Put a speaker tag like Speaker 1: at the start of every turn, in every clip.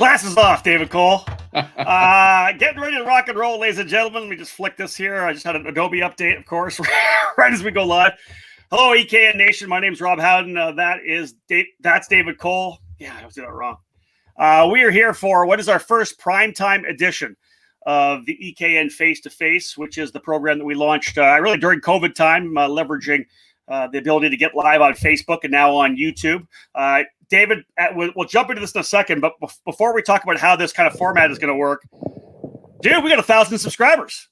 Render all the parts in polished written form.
Speaker 1: Glasses off, David Cole. Getting ready to rock and roll, ladies and gentlemen. Let me just flick this here. I just had an Adobe update, of course, right as we go live. Hello, EKN Nation. My name's Rob Howden. That's David Cole. Yeah, I was doing that wrong. We are here for what is our first primetime edition of the EKN Face2Face, which is the program that we launched really during COVID time, leveraging the ability to get live on Facebook and now on YouTube. David, we'll jump into this in a second, but before we talk about how this kind of format is going to work, dude, we got 1,000 subscribers.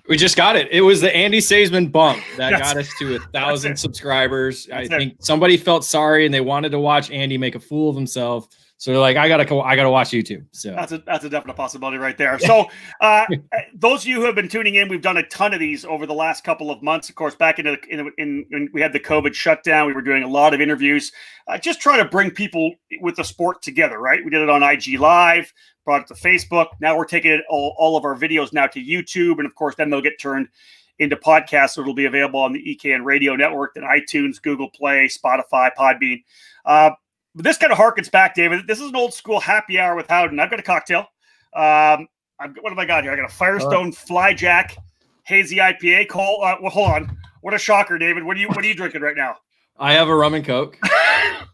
Speaker 2: We just got it. It was the Andy Seesemann bump that got us to 1,000 subscribers. I think somebody felt sorry and they wanted to watch Andy make a fool of himself. So they're like, I gotta watch YouTube. So that's
Speaker 1: a definite possibility right there. So those of you who have been tuning in, we've done a ton of these over the last couple of months. Of course, back in when we had the COVID shutdown, we were doing a lot of interviews, just trying to bring people with the sport together. Right? We did it on IG Live, brought it to Facebook. Now we're taking it all of our videos now to YouTube, and of course, then they'll get turned into podcasts. So it'll be available on the EKN Radio Network, then iTunes, Google Play, Spotify, Podbean. But this kind of harkens back, David. This is an old school happy hour with Howden. I've got a cocktail. What have I got here? I got a Firestone Flyjack Hazy IPA. Cole, well, hold on. What a shocker, David. What are you drinking right now?
Speaker 2: I have a rum and Coke.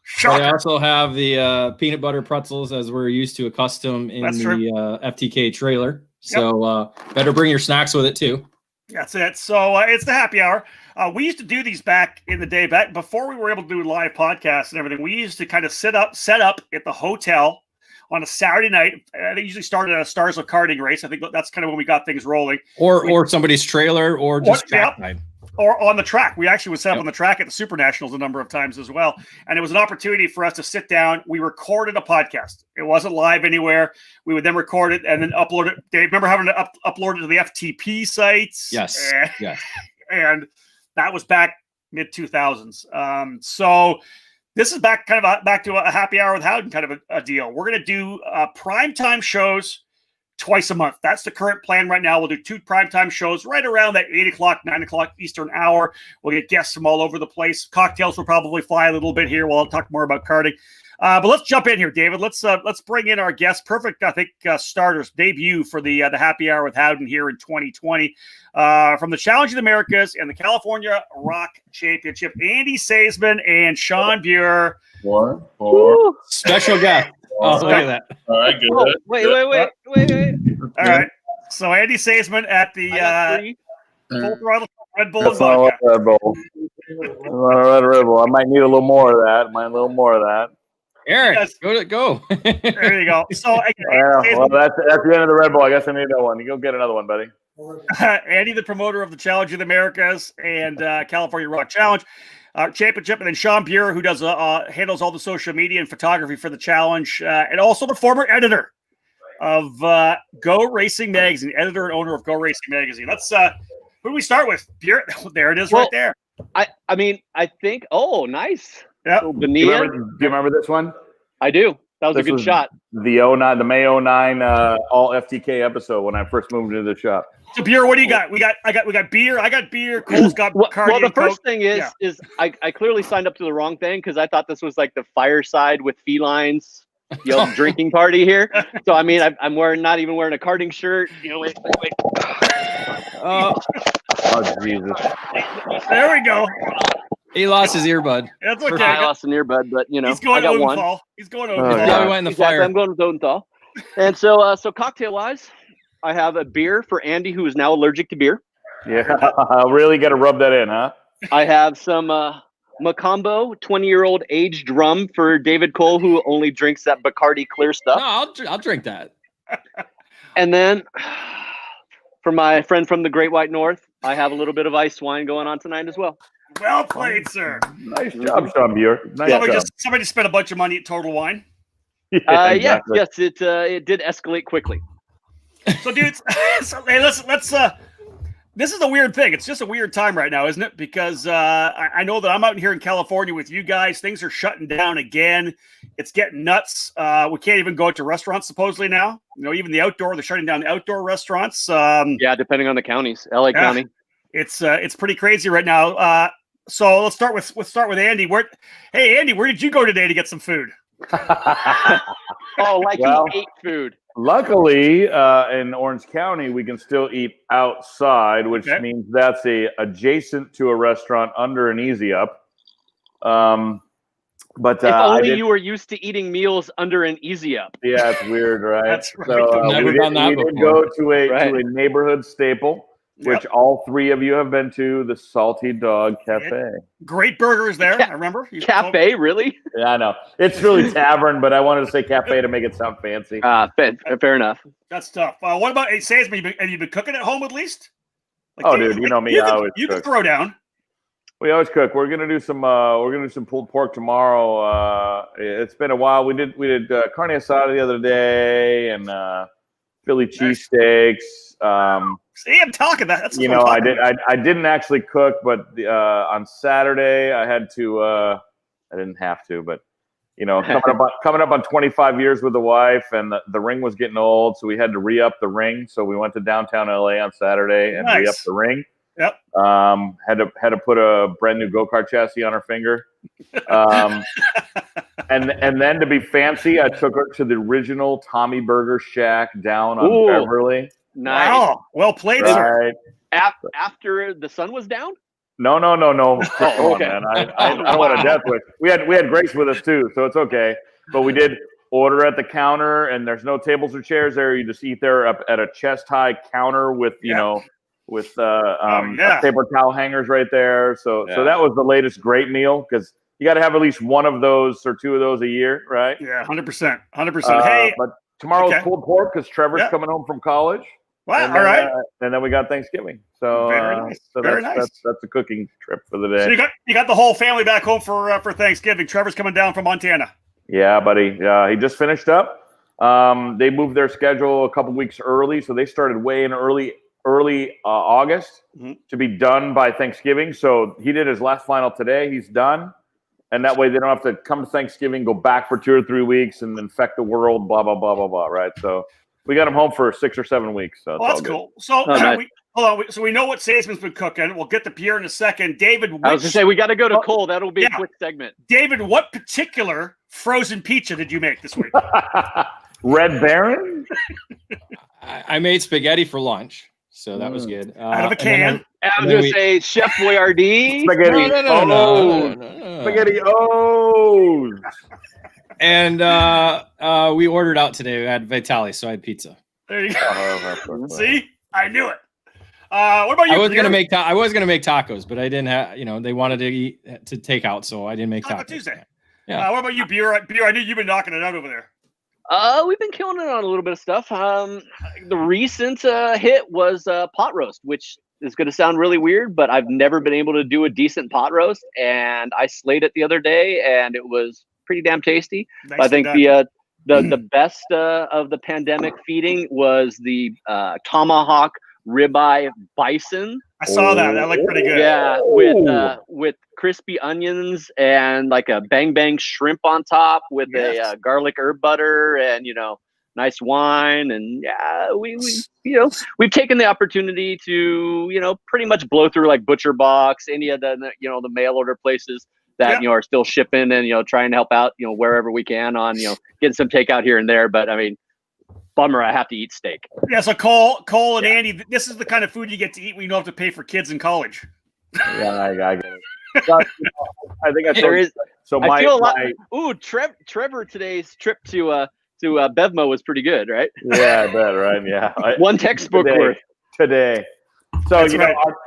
Speaker 1: Shocker.
Speaker 2: I also have the peanut butter pretzels, as we're used to accustomed in the FTK trailer. So better bring your snacks with it too.
Speaker 1: That's it. So it's the happy hour. We used to do these back in the day, back before we were able to do live podcasts and everything. We used to kind of set up at the hotel on a Saturday night. They usually started at a Stars of Karting race. I think that's kind of when we got things rolling.
Speaker 2: Or somebody's trailer, or just track time.
Speaker 1: Or on the track. We actually would set up on the track at the Super Nationals a number of times as well. And it was an opportunity for us to sit down. We recorded a podcast. It wasn't live anywhere. We would then record it and then upload it. Dave, remember having to upload it to the FTP sites?
Speaker 2: Yes. Yes.
Speaker 1: And that was back mid-2000s. So this is back to a happy hour with Howden kind of a deal. We're going to do primetime shows twice a month. That's the current plan right now. We'll do 2 primetime shows right around that 8 o'clock, 9 o'clock Eastern hour. We'll get guests from all over the place. Cocktails will probably fly a little bit here. We'll talk more about karting. But let's jump in here, David. Let's bring in our guest. Perfect, I think, starters debut for the happy hour with Howden here in 2020. From the Challenge of the Americas and the California Rock Championship, Andy Seesemann and Sean Buer.
Speaker 3: Four.
Speaker 2: Special guest. Oh, look at that.
Speaker 3: All right, good.
Speaker 4: Oh, wait.
Speaker 1: All right. So Andy Seesemann at the Full Throttle Red Bull and vodka.
Speaker 3: Red Bull. Red Bull. I might need a little more of that.
Speaker 2: Eric,
Speaker 1: yes.
Speaker 2: go.
Speaker 1: There you go. So
Speaker 3: well, that's the end of the Red Bull. I guess I need another one. You go get another one, buddy.
Speaker 1: Andy, the promoter of the Challenge of the Americas and California Rock Challenge Championship, and then Sean Buer, who does handles all the social media and photography for the challenge, and also the former editor of Go Racing Magazine, editor and owner of Go Racing Magazine. Let's who do we start with? Buer, there it is, right there.
Speaker 4: I think. Oh, nice.
Speaker 1: Yeah.
Speaker 4: So
Speaker 3: Do you remember this one?
Speaker 4: I do. That was a good shot.
Speaker 3: The May 09 all FTK episode when I first moved into the shop.
Speaker 1: So Buer, what do you got? We got beer. I got beer. Cole's got Karting.
Speaker 4: Well, the first thing is I clearly signed up to the wrong thing because I thought this was like the fireside with felines, drinking party here. So I mean, I'm not even wearing a karting shirt. Wait.
Speaker 3: Oh Jesus!
Speaker 1: There we go.
Speaker 2: He lost his earbud.
Speaker 1: That's okay.
Speaker 4: I lost an earbud, but
Speaker 1: he's going
Speaker 4: I got
Speaker 1: Odenthal.
Speaker 4: one.
Speaker 1: He's going Odenthal.
Speaker 2: Yeah, we went in the fire.
Speaker 4: I'm going with Odenthal. And so cocktail wise, I have a beer for Andy, who is now allergic to beer.
Speaker 3: Yeah, I really got to rub that in, huh?
Speaker 4: I have some Macombo 20-year-old aged rum for David Cole, who only drinks that Bacardi clear stuff.
Speaker 2: No, I'll drink that.
Speaker 4: And then for my friend from the Great White North, I have a little bit of ice wine going on tonight as well.
Speaker 1: Well played, sir.
Speaker 3: Nice job, Sean Buer.
Speaker 1: Somebody just spent a bunch of money at Total Wine.
Speaker 3: Exactly.
Speaker 4: Yes, it did escalate quickly.
Speaker 1: So, dudes, hey, let's. This is a weird thing. It's just a weird time right now, isn't it? Because I know that I'm out here in California with you guys. Things are shutting down again. It's getting nuts. We can't even go to restaurants supposedly now. Even the outdoor. They're shutting down the outdoor restaurants.
Speaker 4: Depending on the counties. LA County.
Speaker 1: It's pretty crazy right now. So let's start with Andy. Andy, where did you go today to get some food?
Speaker 4: Oh, like
Speaker 3: Well,
Speaker 4: he ate food.
Speaker 3: Luckily, in Orange County, we can still eat outside, which means that's adjacent to a restaurant under an Easy Up. But
Speaker 4: if only you were used to eating meals under an Easy Up.
Speaker 3: Yeah, it's weird, right?
Speaker 1: That's right.
Speaker 3: So
Speaker 2: Never done that
Speaker 3: we did
Speaker 2: before.
Speaker 3: go to a neighborhood staple, which all three of you have been to, the Salty Dog Cafe.
Speaker 1: Great burgers there, I remember.
Speaker 4: Cafe, really?
Speaker 3: Yeah, I know. It's really tavern, but I wanted to say cafe to make it sound fancy.
Speaker 4: Fair enough.
Speaker 1: That's tough. What about Seesemann? Have you been cooking at home at least?
Speaker 3: Like, dude, you know me.
Speaker 1: You can throw down.
Speaker 3: We always cook. We're gonna do some. Pulled pork tomorrow. It's been a while. We did carne asada the other day and Philly cheesesteaks.
Speaker 1: See, I'm talking that. That's
Speaker 3: I didn't actually cook, but on Saturday I had to. I didn't have to, but coming up on 25 years with the wife, and the ring was getting old, so we had to re-up the ring. So we went to downtown LA on Saturday and re-up the ring.
Speaker 1: Yep.
Speaker 3: Had to put a brand new go-kart chassis on her finger. And then to be fancy, I took her to the original Tommy Burger Shack down on Beverly.
Speaker 4: Nice.
Speaker 1: Wow. Well played,
Speaker 3: right.
Speaker 1: sir.
Speaker 4: After the sun was down?
Speaker 3: No. Come on,
Speaker 4: Okay.
Speaker 3: man. I don't want a death wish. We had Grace with us too, so it's okay. But we did order at the counter, and there's no tables or chairs there. You just eat there up at a chest-high counter with with paper towel hangers right there. So that was the latest great meal, because you got to have at least one of those or two of those a year, right?
Speaker 1: Yeah, 100%. 100%. Hey,
Speaker 3: but tomorrow's pulled pork because Trevor's coming home from college.
Speaker 1: Wow, all right.
Speaker 3: And then we got Thanksgiving. So,
Speaker 1: Very nice.
Speaker 3: That's a cooking trip for the day.
Speaker 1: So you got the whole family back home for Thanksgiving. Trevor's coming down from Montana.
Speaker 3: Yeah, buddy. He just finished up. They moved their schedule a couple weeks early, so they started way in early August to be done by Thanksgiving. So he did his last final today. He's done. And that way they don't have to come to Thanksgiving, go back for 2 or 3 weeks and infect the world, blah, blah, blah, blah, blah, right? So we got him home for 6 or 7 weeks. So
Speaker 1: that's cool. So
Speaker 4: nice.
Speaker 1: hold on. So we know what Seesemann's been cooking. We'll get to Pierre in a second. David,
Speaker 4: I was going to say, we got to go to Cole. That'll be a quick segment.
Speaker 1: David, what particular frozen pizza did you make this week?
Speaker 3: Red Baron?
Speaker 2: I made spaghetti for lunch. So that was good.
Speaker 1: Out of a can.
Speaker 4: I was going to say Chef Boyardee.
Speaker 3: Spaghetti.
Speaker 2: No.
Speaker 3: Spaghetti. Oh.
Speaker 2: And we ordered out today. We had Vitali, so I had pizza.
Speaker 1: There you go. See? I knew it. What about you?
Speaker 2: I was gonna make tacos, but I didn't have. They wanted to take out, so I didn't make
Speaker 1: Taco
Speaker 2: tacos.
Speaker 1: Tuesday.
Speaker 2: Yeah.
Speaker 1: What about you, Beer? Beer, I knew you've been knocking it out over there.
Speaker 4: We've been killing it on a little bit of stuff. The recent hit was pot roast, which is going to sound really weird, but I've never been able to do a decent pot roast, and I slayed it the other day, and it was pretty damn tasty. I think the best of the pandemic feeding was the tomahawk ribeye bison.
Speaker 1: I saw that. That looked pretty good.
Speaker 4: Yeah, with crispy onions and like a bang bang shrimp on top with a garlic herb butter and nice wine. And we've taken the opportunity to pretty much blow through like Butcher Box, any of the the mail order places that are still shipping and trying to help out wherever we can on getting some takeout here and there. But I mean, bummer, I have to eat steak. Yeah,
Speaker 1: so Cole and Andy, this is the kind of food you get to eat when you don't have to pay for kids in college.
Speaker 3: Yeah, I get it. I think
Speaker 4: there is. So I feel a lot. Ooh, Trevor today's trip to Bevmo was pretty good, right?
Speaker 3: Yeah, I bet, right? Yeah,
Speaker 4: one textbook worth
Speaker 3: today. So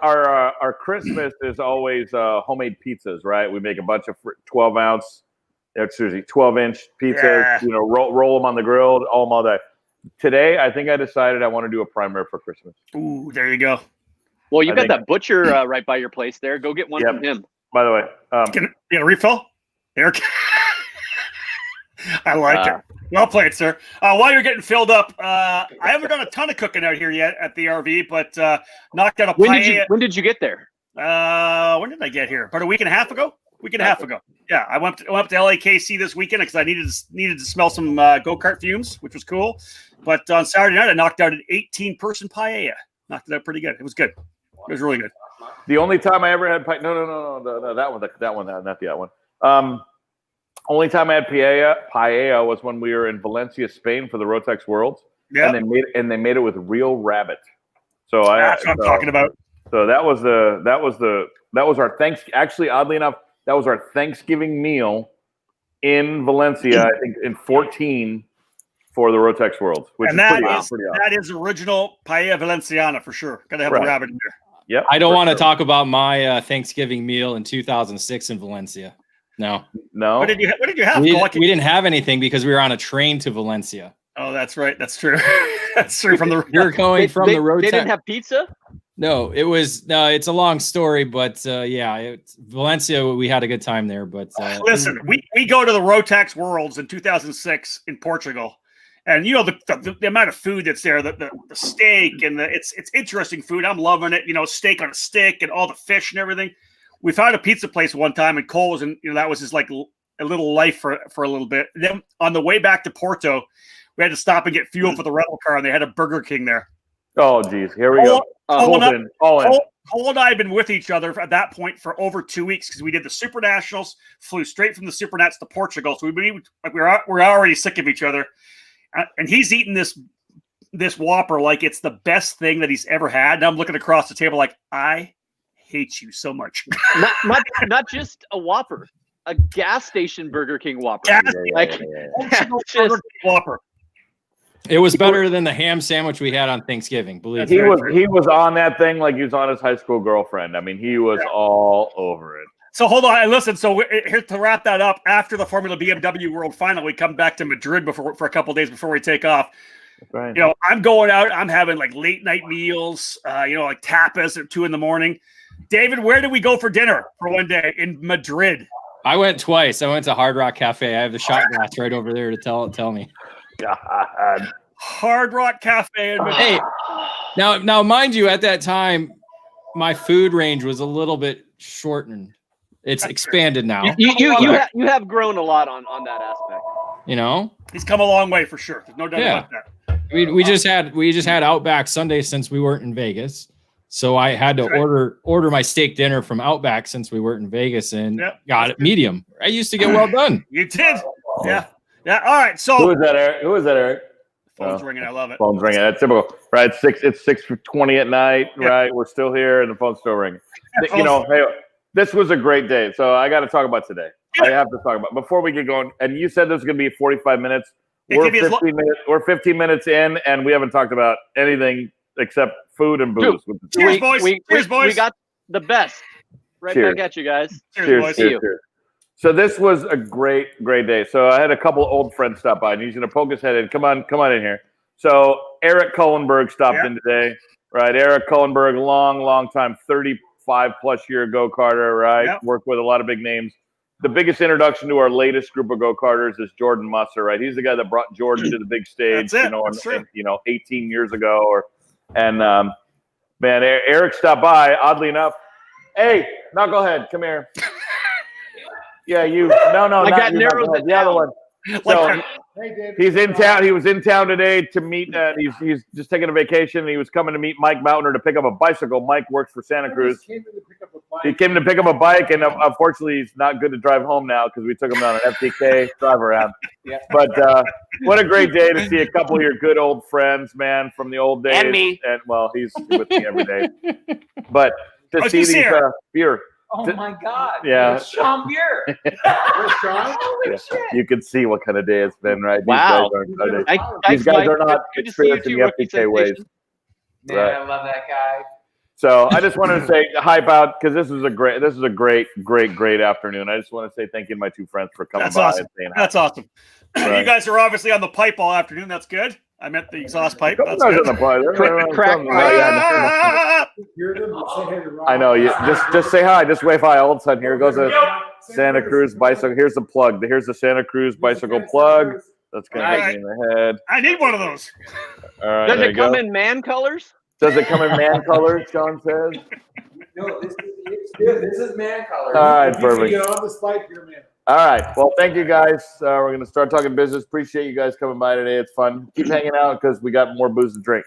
Speaker 3: our Christmas is always homemade pizzas, right? We make a bunch of 12-inch pizzas.
Speaker 1: Yeah.
Speaker 3: Roll them on the grill, all day. Today, I think I decided I want to do a primer for Christmas.
Speaker 1: Ooh, there you go.
Speaker 4: Well, you got that butcher right by your place there. Go get one from him.
Speaker 3: By the way,
Speaker 1: can you get a refill? Eric, I like it. Well played, sir. While you're getting filled up, I haven't done a ton of cooking out here yet at the RV, but knocked out a paella.
Speaker 4: When did you get there?
Speaker 1: When did I get here? About a week and a half ago. Yeah, I went up to LAKC this weekend because I needed to smell some go-kart fumes, which was cool. But on Saturday night, I knocked out an 18-person paella. Knocked it out pretty good. It was good. It was really good.
Speaker 3: The only time I ever had no, that one, not the other one. Only time I had paella was when we were in Valencia, Spain for the Rotex Worlds.
Speaker 1: Yeah.
Speaker 3: And they made it with real rabbit. So
Speaker 1: that's what I'm talking about.
Speaker 3: So that was our actually, oddly enough, that was our Thanksgiving meal in Valencia, I think in 14 for the Rotex Worlds, which
Speaker 1: and
Speaker 3: is
Speaker 1: that
Speaker 3: pretty
Speaker 1: is
Speaker 3: awesome.
Speaker 1: That is original paella valenciana for sure. Gotta have a rabbit in there.
Speaker 3: Yep.
Speaker 2: I don't want to talk about my Thanksgiving meal in 2006 in Valencia. No.
Speaker 3: No.
Speaker 1: What did you have?
Speaker 2: We didn't have anything because we were on a train to Valencia.
Speaker 1: Oh, that's right. That's true. That's true. From the
Speaker 2: You're going from the road.
Speaker 4: They didn't have pizza?
Speaker 2: No, it's a long story, but Valencia, we had a good time there. But
Speaker 1: listen, we go to the Rotex Worlds in 2006 in Portugal. And you know the amount of food that's there, the steak and it's interesting food. I'm loving it. You know, steak on a stick and all the fish and everything. We found a pizza place one time in Coles, and that was just like a little life for a little bit. And then on the way back to Porto, we had to stop and get fuel for the rental car, and they had a Burger King there.
Speaker 3: Oh, geez, here we go.
Speaker 1: Cole and I have been with each other at that point for over 2 weeks because we did the Super Nationals, flew straight from the Super Nats to Portugal. So we're already sick of each other. And he's eating this Whopper like it's the best thing that he's ever had. And I'm looking across the table like, I hate you so much.
Speaker 4: not just a Whopper, a gas station Burger King Whopper.
Speaker 1: Whopper.
Speaker 2: It was better than the ham sandwich we had on Thanksgiving. Believe
Speaker 3: me. He was on that thing like he was on his high school girlfriend. I mean, he was all over it. So
Speaker 1: hold on, and listen. So here to wrap that up, after the Formula BMW World Final, we come back to Madrid for a couple of days before we take off.
Speaker 3: Right.
Speaker 1: You know, I'm going out. I'm having like late night meals. Like tapas at 2 a.m. David, where did we go for dinner for one day in Madrid?
Speaker 2: I went twice. I went to Hard Rock Cafe. I have the shot glass right over there to tell me.
Speaker 3: God.
Speaker 1: Hard Rock Cafe in Madrid.
Speaker 2: Hey, now, mind you, at that time, my food range was a little bit shortened. It's expanded now.
Speaker 4: You have grown a lot on that aspect.
Speaker 2: You know,
Speaker 1: he's come a long way for sure. There's no doubt about that.
Speaker 2: We just had Outback Sunday since we weren't in Vegas, so I had to order my steak dinner from Outback since we weren't in Vegas and got it medium. I used to get well done.
Speaker 1: You did, yeah. All right. So
Speaker 3: who is that, Eric?
Speaker 1: Phone's ringing. I love it.
Speaker 3: Phone's ringing. That's typical, right? It's 6:20 at night, right? We're still here, and the phone's still ringing. You know, hey. This was a great day, so I got to talk about today. I have to talk about before we get going. And you said this is going to be 45 minutes. We're 15 minutes. We're 15 minutes in, and we haven't talked about anything except food and booze.
Speaker 1: Cheers, boys! Cheers, boys!
Speaker 4: We got the best. Right back at you guys.
Speaker 1: Cheers, boys.
Speaker 3: Cheers. So this was a great day. So I had a couple old friends stop by, and he's going to poke his head in. Come on in here. So Eric Cullenberg stopped in today, right? Eric Cullenberg, long time, 35+ year go-karter, right? Yep. Worked with a lot of big names. The biggest introduction to our latest group of go-karters is Jordan Musser, right? He's the guy that brought Jordan to the big stage, 18 years ago. Man, Eric stopped by, oddly enough. Hey, now go ahead. Come here. Yeah, you. No,
Speaker 4: like
Speaker 3: not
Speaker 4: that
Speaker 3: you.
Speaker 4: narrows it
Speaker 3: the other one. So,
Speaker 1: hey, David,
Speaker 3: he's in town. He was in town today to meet. He's just taking a vacation. And he was coming to meet Mike Mountainer to pick up a bicycle. Mike works for Santa Cruz. He came to pick up a bike, and unfortunately, he's not good to drive home now because we took him on an FTK drive around. Yeah. But what a great day to see a couple of your good old friends, man, from the old days.
Speaker 4: And me.
Speaker 3: And well, he's with me every day. But to see these beer.
Speaker 5: Oh my God!
Speaker 3: Yeah,
Speaker 5: it's Sean Beer. Where's Sean? Holy shit!
Speaker 3: You can see what kind of day it's been, right?
Speaker 4: Wow.
Speaker 3: These guys are not experiencing the FTK ways.
Speaker 5: Man, right. I love that guy.
Speaker 3: So I just wanted to say hype out because this is a great afternoon. I just want to say thank you to my two friends for coming by.
Speaker 1: Awesome. That's awesome. Right. You guys are obviously on the pipe all afternoon. That's good. I meant the exhaust pipe. That's good.
Speaker 3: I know. You just say hi. Just wave hi. All of a sudden, here goes a Santa Cruz bicycle. Here's the plug. Here's the Santa Cruz bicycle plug. That's gonna hit me in the head.
Speaker 1: I need one of those.
Speaker 3: All right.
Speaker 4: Does it come in man colors?
Speaker 3: Does it come in man colors? Sean says.
Speaker 5: No, this is man colors.
Speaker 3: All right, perfect.
Speaker 5: Get on the spike here, man.
Speaker 3: All right. Well, thank you guys. We're going to start talking business. Appreciate you guys coming by today. It's fun. Keep hanging out because we got more booze to drink.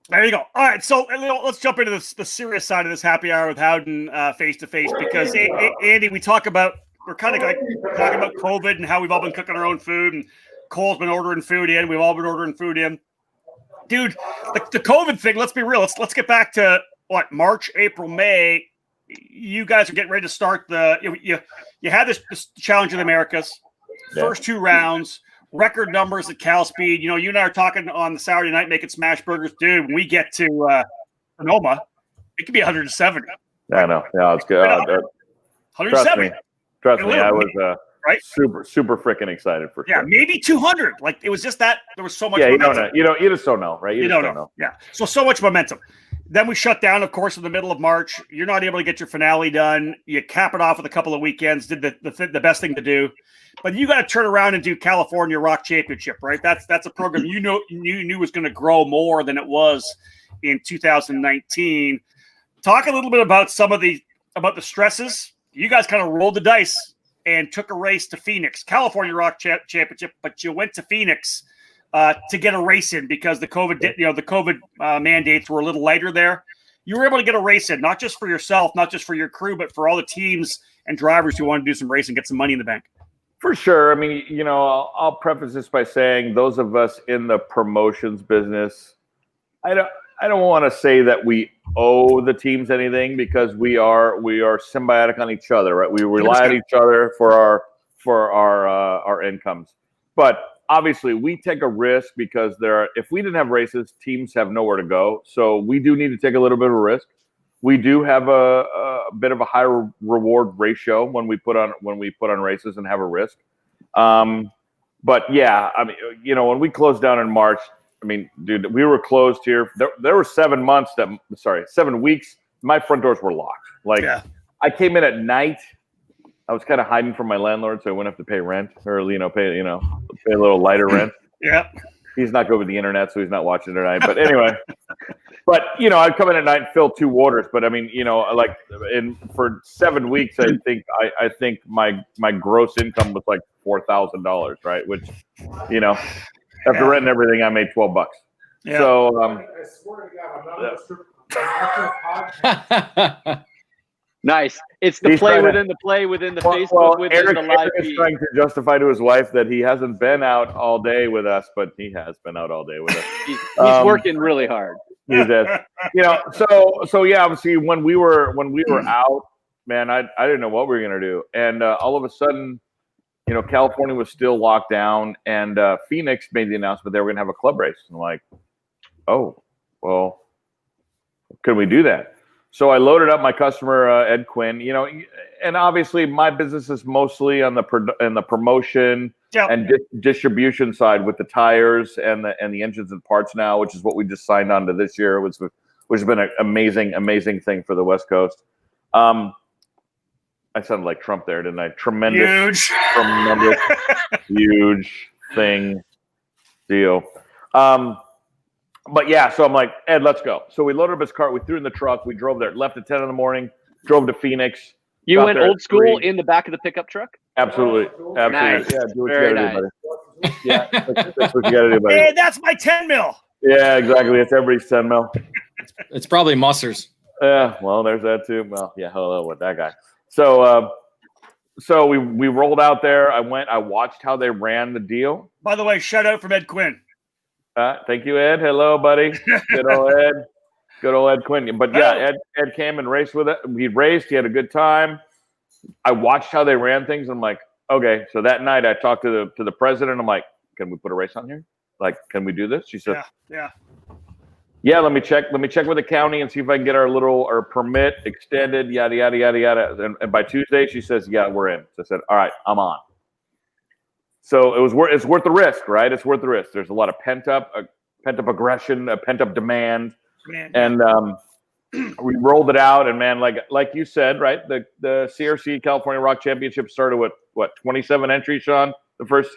Speaker 1: There you go. All right. So let's jump into the serious side of this happy hour with Howden face to face because, Andy, we talk about we're kind of like talking about COVID and how we've all been cooking our own food, and Cole's been ordering food in. We've all been ordering food in. Dude, the COVID thing, let's be real. Let's get back to what, March, April, May. You guys are getting ready to start you had this Challenge of the Americas, first 2 rounds, record numbers at Cal Speed. You know, you and I are talking on the Saturday night making smash burgers. Dude, when we get to Sonoma, it could be 170.
Speaker 3: I know. Yeah, it's good.
Speaker 1: 170.
Speaker 3: Trust me, I was
Speaker 1: right?
Speaker 3: super freaking excited for sure.
Speaker 1: Yeah, maybe 200. Like, it was just that there was so much
Speaker 3: momentum. You just don't know, right? You don't know.
Speaker 1: Yeah. So much momentum. Then we shut down, of course, in the middle of March. You're not able to get your finale done. You cap it off with a couple of weekends, did the best thing to do. But you got to turn around and do California Rock Championship, right? That's a program you knew was going to grow more than it was in 2019. Talk a little bit about about the stresses. You guys kind of rolled the dice and took a race to Phoenix, California Rock Championship, but you went to Phoenix to get a race in because the COVID mandates were a little lighter there. You were able to get a race in, not just for yourself, not just for your crew, but for all the teams and drivers who want to do some racing, get some money in the bank.
Speaker 3: For sure. I mean, I'll preface this by saying those of us in the promotions business, I don't want to say that we owe the teams anything because we are symbiotic on each other, right? We rely on each other for our incomes. But obviously, we take a risk because if we didn't have races, teams have nowhere to go. So we do need to take a little bit of a risk. We do have a bit of a higher reward ratio when we put on races and have a risk. But yeah, I mean, when we closed down in March, I mean, dude, we were closed here. There were 7 weeks. My front doors were locked. Like, I came in at night. I was kind of hiding from my landlord, so I wouldn't have to pay rent or pay a little lighter rent.
Speaker 1: Yeah,
Speaker 3: he's not good with the internet, so he's not watching tonight. But anyway, I'd come in at night and fill 2 waters. But I mean, for 7 weeks, I think my gross income was like $4,000, right? Which, after rent and everything, I made $12. Yeah. So,
Speaker 5: I swear to God, I'm not
Speaker 4: Nice. It's the play within the Facebook, within
Speaker 3: Eric
Speaker 4: the live
Speaker 3: is trying to justify to his wife that he hasn't been out all day with us, but he has been out all day with us.
Speaker 4: He's working really hard.
Speaker 3: He does. So yeah, obviously when we were out, man, I didn't know what we were gonna do, and all of a sudden, California was still locked down, and Phoenix made the announcement they were gonna have a club race. I'm like, oh, well, can we do that? So I loaded up my customer, Ed Quinn, and obviously my business is mostly on the promotion and distribution side with the tires and the engines and parts now, which is what we just signed on to this year, which has been an amazing thing for the West Coast. I sounded like Trump there, didn't I? Tremendous huge deal. But yeah, so I'm like, Ed, let's go. So we loaded up his car. We threw it in the truck. We drove there. Left at 10 in the morning. Drove to Phoenix.
Speaker 4: You went old school in the back of the pickup truck?
Speaker 3: Absolutely.
Speaker 4: Nice.
Speaker 3: Yeah, do what
Speaker 4: Very
Speaker 3: you gotta
Speaker 4: nice.
Speaker 3: do, buddy. Yeah, that's what you gotta do, buddy.
Speaker 1: Hey, that's my 10 mil.
Speaker 3: Yeah, exactly. It's everybody's 10 mil.
Speaker 2: It's probably Musser's.
Speaker 3: Yeah, well, there's that too. Well, yeah, hello with that guy. So we rolled out there. I watched how they ran the deal.
Speaker 1: By the way, shout out from Ed Quinn.
Speaker 3: Thank you, Ed. Hello, buddy. Good old Ed. Good old Ed Quinn. But yeah, Ed came and raced with it. He raced. He had a good time. I watched how they ran things. I'm like, okay. So that night I talked to the president. I'm like, can we put a race on here? Like, can we do this? She said, yeah. Let me check with the county and see if I can get our permit extended. Yada yada yada yada. And by Tuesday, she says, yeah, we're in. So I said, all right, I'm on. So it's worth the risk, right? It's worth the risk. There's a lot of pent up aggression, pent up demand, and we rolled it out. And man, like you said, right? The CRC California Rock Championship started with what 27 entries, Sean. The first.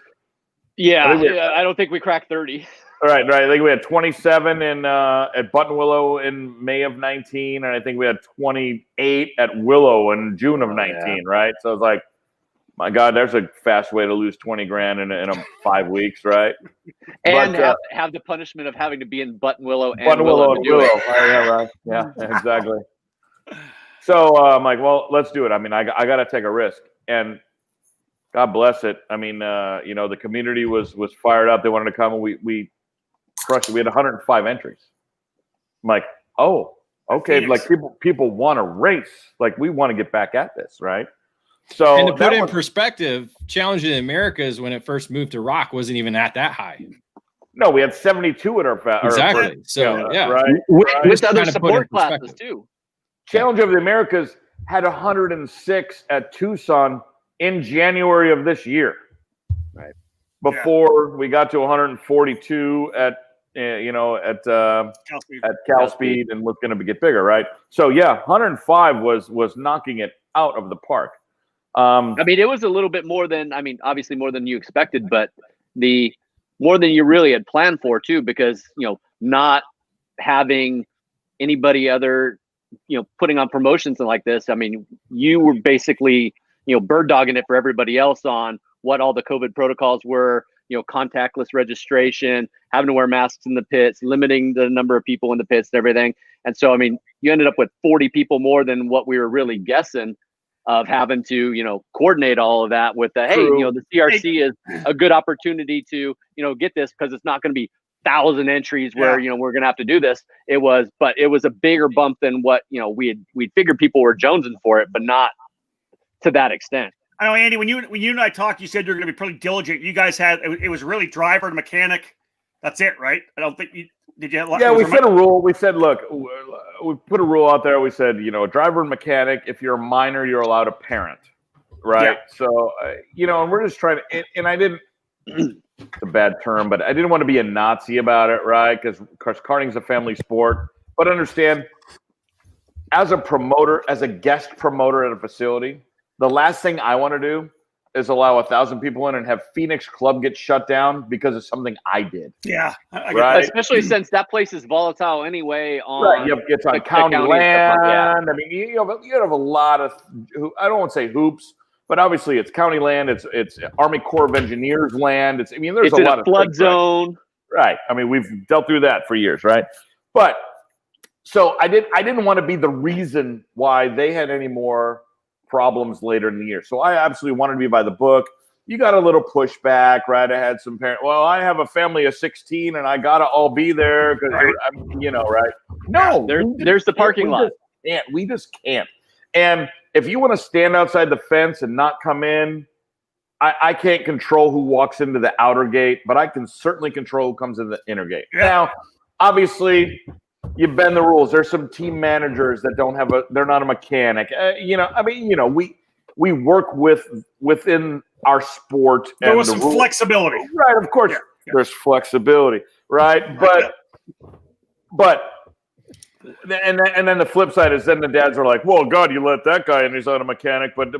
Speaker 4: Yeah, I don't think we cracked 30.
Speaker 3: Right. I think we had 27 at Buttonwillow in May of 19, and I think we had 28 at Willow in June of 19. Right. So it's like, my God, there's a fast way to lose 20 grand in 5 weeks, right?
Speaker 4: And have the punishment of having to be in Buttonwillow and
Speaker 3: Willow.
Speaker 4: Oh,
Speaker 3: yeah, right. Yeah, exactly. So I'm like, well, let's do it. I mean, I got to take a risk. And God bless it. I mean, the community was fired up. They wanted to come, and we crushed it. We had 105 entries. I'm like, oh, okay.
Speaker 1: Phoenix.
Speaker 3: Like people want to race. Like we want to get back at this, right? So
Speaker 2: and to put it in perspective, Challenge in the Americas when it first moved to rock wasn't even at that high.
Speaker 3: No, we had 72 at our
Speaker 2: exactly. So yeah,
Speaker 3: right.
Speaker 4: With other support classes too.
Speaker 3: Challenge of the Americas had 106 at Tucson in January of this year.
Speaker 4: Right.
Speaker 3: Before we got to 142 at Cal Speed and was going to get bigger, right? So yeah, 105 was knocking it out of the park.
Speaker 4: I mean, it was a little bit more than, obviously more than you expected, but more than you really had planned for too, because, not having anybody other, putting on promotions and like this. I mean, you were basically, bird dogging it for everybody else on what all the COVID protocols were, contactless registration, having to wear masks in the pits, limiting the number of people in the pits and everything. And so, I mean, you ended up with 40 people more than what we were really guessing of having to, coordinate all of that with hey, the CRC is a good opportunity to, get this because it's not going to be 1,000 entries where, we're going to have to do this. But it was a bigger bump than what, we figured people were jonesing for it, but not to that extent.
Speaker 1: I know, Andy, when you and I talked, you said you're going to be pretty diligent. You guys it was really driver and mechanic. That's it, right? I don't think did you have
Speaker 3: Yeah, we set a rule. We said, look, we put a rule out there. We said, driver and mechanic, if you're a minor, you're allowed a parent, right? Yeah. So, and we're just trying to, and I didn't, it's a bad term, but I didn't want to be a Nazi about it, right? Because karting's a family sport. But understand, as a promoter, as a guest promoter at a facility, the last thing I want to do is allow 1,000 people in and have Phoenix Club get shut down because of something I did.
Speaker 1: Yeah,
Speaker 3: right.
Speaker 4: Especially since that place is volatile anyway.
Speaker 3: It's on county land. I mean, you have a lot of, I don't want to say hoops, but obviously it's county land. It's Army Corps of Engineers land. There's a lot of
Speaker 4: flood zone.
Speaker 3: Right. I mean, we've dealt through that for years, right? But so I didn't want to be the reason why they had any more problems later in the year. So I absolutely wanted to be by the book. You got a little pushback, right? I had some parents, well, I have a family of 16 and I got to all be there because, right? No,
Speaker 4: there's the parking lot.
Speaker 3: We just can't. And if you want to stand outside the fence and not come in, I can't control who walks into the outer gate, but I can certainly control who comes in the inner gate. Yeah. Now, obviously, you bend the rules. There's some team managers that they're not a mechanic. We work within our sport.
Speaker 1: There was some flexibility.
Speaker 3: Right, of course. Yeah. There's flexibility, right? But and then the flip side is then the dads are like, well, God, you let that guy in, he's not a mechanic. But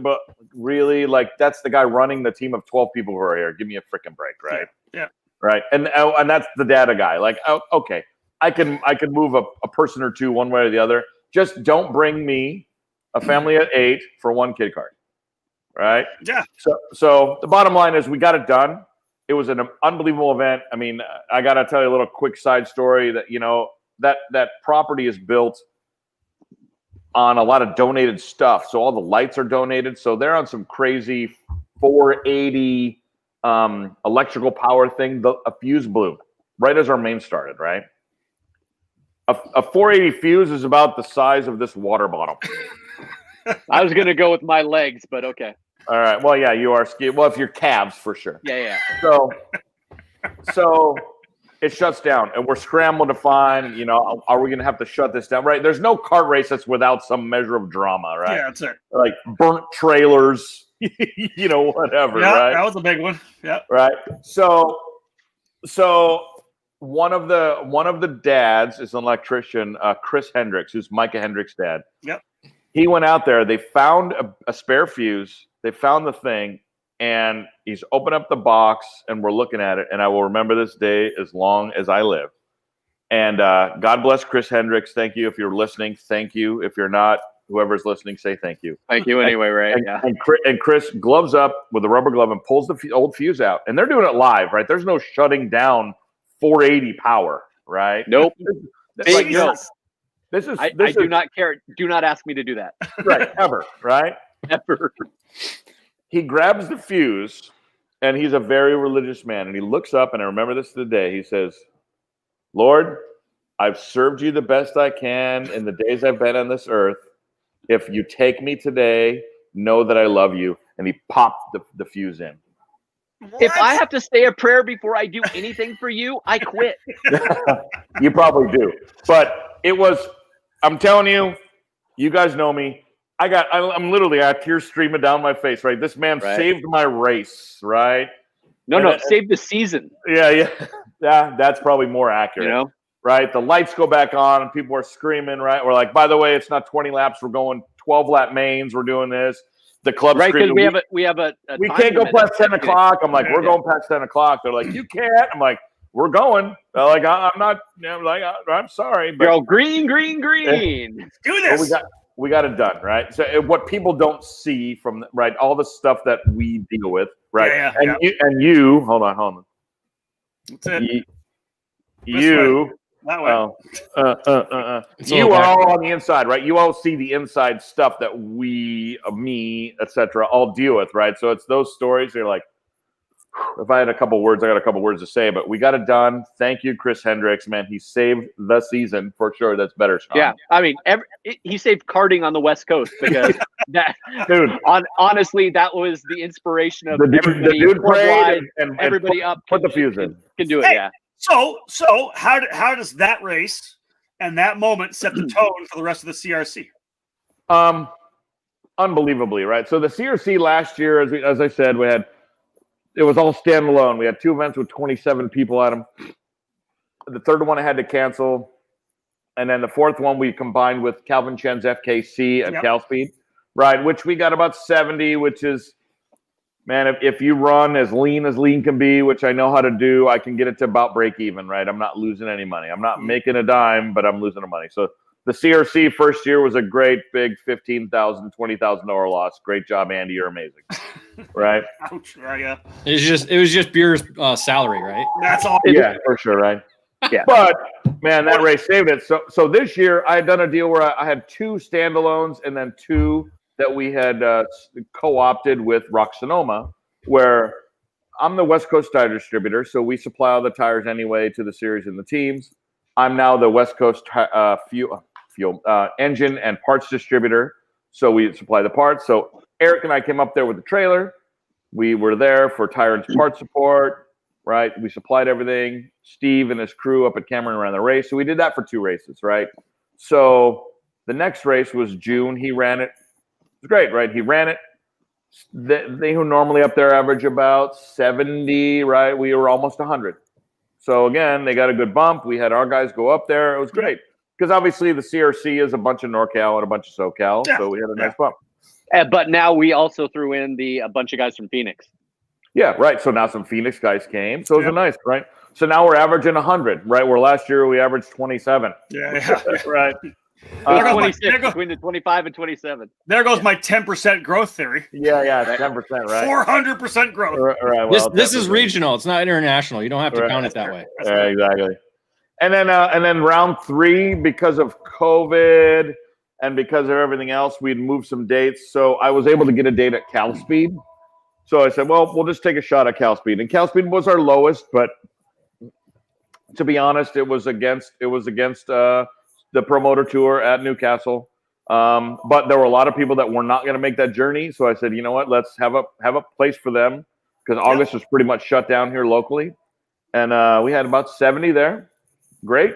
Speaker 3: really, like, that's the guy running the team of 12 people who are here. Give me a freaking break, right?
Speaker 1: Yeah.
Speaker 3: Right. And that's the data guy. Like, okay. I can move a person or two one way or the other. Just don't bring me a family of 8 for one kid card, right?
Speaker 1: Yeah.
Speaker 3: So the bottom line is we got it done. It was an unbelievable event. I mean, I got to tell you a little quick side story that that property is built on a lot of donated stuff. So all the lights are donated. So they're on some crazy 480 electrical power thing. A fuse blew right as our main started, right? A 480 fuse is about the size of this water bottle.
Speaker 4: I was going to go with my legs, but okay.
Speaker 3: All right. Well, yeah, you are ski. Well, if you're calves, for sure.
Speaker 4: Yeah.
Speaker 3: So it shuts down, and we're scrambling to find, are we going to have to shut this down? Right. There's no kart race that's without some measure of drama, right?
Speaker 1: Yeah, that's it.
Speaker 3: Like burnt trailers, whatever.
Speaker 1: Yeah,
Speaker 3: right?
Speaker 1: That was a big one. Yeah.
Speaker 3: Right. So one of the dads is an electrician, Chris Hendricks, who's Micah Hendricks' dad.
Speaker 1: Yep.
Speaker 3: He went out there. They found a spare fuse. They found the thing, and he's opened up the box, and we're looking at it. And I will remember this day as long as I live. And God bless Chris Hendricks. Thank you if you're listening. Thank you if you're not. Whoever's listening, say thank you.
Speaker 4: Thank you anyway, Ray.
Speaker 3: And Chris gloves up with a rubber glove and pulls the old fuse out. And they're doing it live, right? There's no shutting down 480 power, right?
Speaker 4: Nope.
Speaker 3: I
Speaker 4: do not care. Do not ask me to do that.
Speaker 3: Right, ever, right?
Speaker 4: Ever.
Speaker 3: he grabs the fuse, and he's a very religious man. And he looks up, and I remember this today. He says, Lord, I've served you the best I can in the days I've been on this earth. If you take me today, know that I love you. And he popped the fuse in.
Speaker 4: If I have to say a prayer before I do anything for you, I quit.
Speaker 3: You probably do. But it was, I'm telling you, you guys know me. I'm literally, I have tears streaming down my face, right? This man saved my race, right?
Speaker 4: No, save the season.
Speaker 3: Yeah. That's probably more accurate.
Speaker 4: You know?
Speaker 3: Right? The lights go back on and people are screaming, right? We're like, by the way, it's not 20 laps. We're going 12 lap mains. We're doing this. The club's
Speaker 4: right, because
Speaker 3: screaming.
Speaker 4: we have a
Speaker 3: we can't go past 10 o'clock. I'm like, we're going past 10 o'clock. They're like, you can't. I'm like, we're going. They're like, I'm not, I'm like, I'm sorry. But
Speaker 4: go green.
Speaker 1: Do this.
Speaker 3: We got it done, right? So what people don't see from all the stuff that we deal with, right? You, hold on.
Speaker 1: That's it.
Speaker 3: You
Speaker 1: that way.
Speaker 3: You are all on the inside, right? You all see the inside stuff that me, etc., all deal with, right? So it's those stories. You're like, if I had a couple words, I got a couple words to say, but we got it done. Thank you, Chris Hendricks, man. He saved the season for sure. That's better, Sean.
Speaker 4: Yeah, I mean, he saved karting on the West Coast because that,
Speaker 3: dude.
Speaker 4: Honestly, that was the inspiration of
Speaker 3: the dude prayed and
Speaker 4: everybody
Speaker 3: put the fuse in.
Speaker 4: Can do it,
Speaker 1: hey,
Speaker 4: yeah.
Speaker 1: So how does that race and that moment set the tone for the rest of the CRC?
Speaker 3: Unbelievably, right? So the CRC last year, as I said, it was all standalone. We had 2 events with 27 people at them. The third one I had to cancel. And then the fourth one we combined with Calvin Chen's FKC at Cal Speed, right? Which we got about 70, which is, man, if you run as lean can be, which I know how to do, I can get it to about break even, right? I'm not losing any money. I'm not making a dime, but I'm losing the money. So the CRC first year was a great big $15,000, $20,000 loss. Great job, Andy. You're amazing. Right?
Speaker 1: Ouch. Yeah.
Speaker 2: It was just Beer's salary, right?
Speaker 1: That's all.
Speaker 3: Yeah, for sure, right?
Speaker 4: Yeah.
Speaker 3: But man, that race saved it. So this year I had done a deal where I had 2 standalones and then 2 that we had co-opted with Rock Sonoma, where I'm the West Coast tire distributor, so we supply all the tires anyway to the series and the teams. I'm now the West Coast fuel engine and parts distributor, so we supply the parts. So Eric and I came up there with the trailer. We were there for tire and part support, right? We supplied everything. Steve and his crew up at Cameron ran the race. So we did that for 2 races, right? So the next race was June. He ran it. It was great, right? He ran it. They who normally up there average about 70, right? We were almost 100. So again, they got a good bump. We had our guys go up there. It was great because obviously the CRC is a bunch of NorCal and a bunch of SoCal. So we had a nice bump.
Speaker 4: But now we also threw in a bunch of guys from Phoenix.
Speaker 3: Yeah, right. So now some Phoenix guys came. So it was nice, right? So now we're averaging 100, right? Where last year we averaged 27.
Speaker 1: Yeah.
Speaker 3: Right.
Speaker 4: It was 26 between the 25 and 27.
Speaker 1: There goes my 10% growth theory.
Speaker 3: Yeah, 10%, right?
Speaker 1: 400% growth.
Speaker 3: Right, well,
Speaker 2: this is regional. It's not international. You don't have to count it that way.
Speaker 3: Exactly. And then round 3, because of COVID and because of everything else, we'd moved some dates. So I was able to get a date at Cal Speed. So I said, well, we'll just take a shot at Cal Speed. And Cal Speed was our lowest, but to be honest, it was against the promoter tour at Newcastle. But there were a lot of people that were not going to make that journey. So I said, you know what, let's have a place for them because August was pretty much shut down here locally. And we had about 70 there. Great.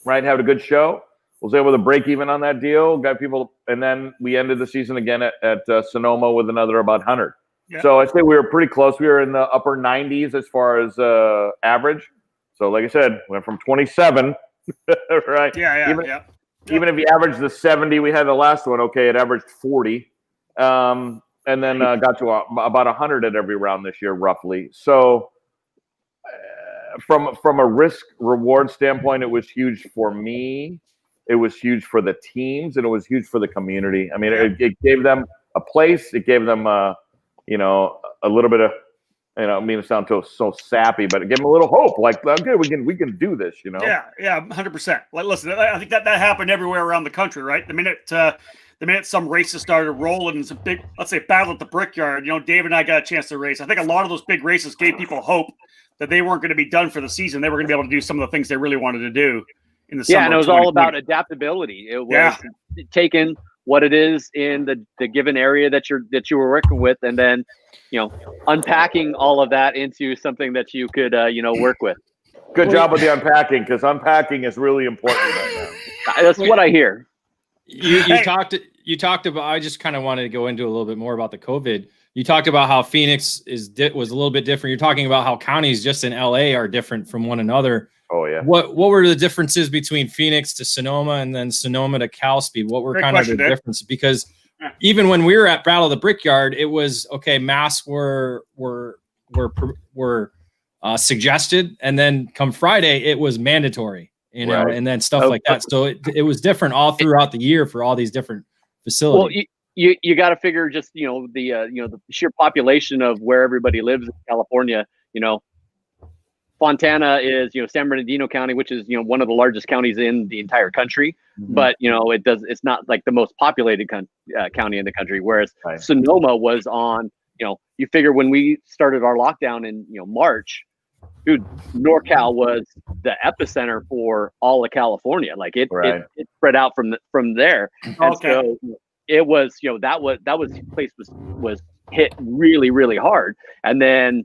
Speaker 3: Right. Had a good show. Was able to break even on that deal. Got people. And then we ended the season again at Sonoma with another about 100. Yeah. So I'd say we were pretty close. We were in the upper 90s as far as average. So like I said, went from 27 right. Even if you average the 70, we had the last one. Okay, it averaged 40, and then got to about 100 at every round this year, roughly. So, from a risk reward standpoint, it was huge for me. It was huge for the teams, and it was huge for the community. I mean, it gave them a place. It gave them, a little bit of. I mean, it sounds so sappy, but it gave them a little hope. Like, okay, we can do this. Yeah,
Speaker 1: 100%. Like, listen, I think that happened everywhere around the country, right? The minute the minute some races started rolling, it's a big, let's say, battle at the Brickyard. You know, Dave and I got a chance to race. I think a lot of those big races gave people hope that they weren't going to be done for the season. They were going to be able to do some of the things they really wanted to do in the summer.
Speaker 4: Yeah, and it was all about adaptability. It was taking what it is in the given area that you were working with, and then, you know, unpacking all of that into something that you could work with.
Speaker 3: Good job with the unpacking, because unpacking is really important right now.
Speaker 4: That's what I hear.
Speaker 2: You talked about. I just kind of wanted to go into a little bit more about the COVID. You talked about how Phoenix was a little bit different. You're talking about how counties just in LA are different from one another.
Speaker 3: Oh yeah.
Speaker 2: What were the differences between Phoenix to Sonoma and then Sonoma to Cal Speed? What were kind of the differences? Because even when we were at Battle of the Brickyard, it was okay. Masks were suggested, and then come Friday, it was mandatory. You know, and then stuff like that. So it was different all throughout the year for all these different facilities.
Speaker 4: Well, you got to figure just the sheer population of where everybody lives in California. You know, Fontana is San Bernardino County, which is one of the largest counties in the entire country. Mm-hmm. But it's not like the most populated county in the country. Whereas Sonoma was on. You figure when we started our lockdown in March. Dude, NorCal was the epicenter for all of California. Like it spread out from there. And so it was, that place was hit really, really hard. And then,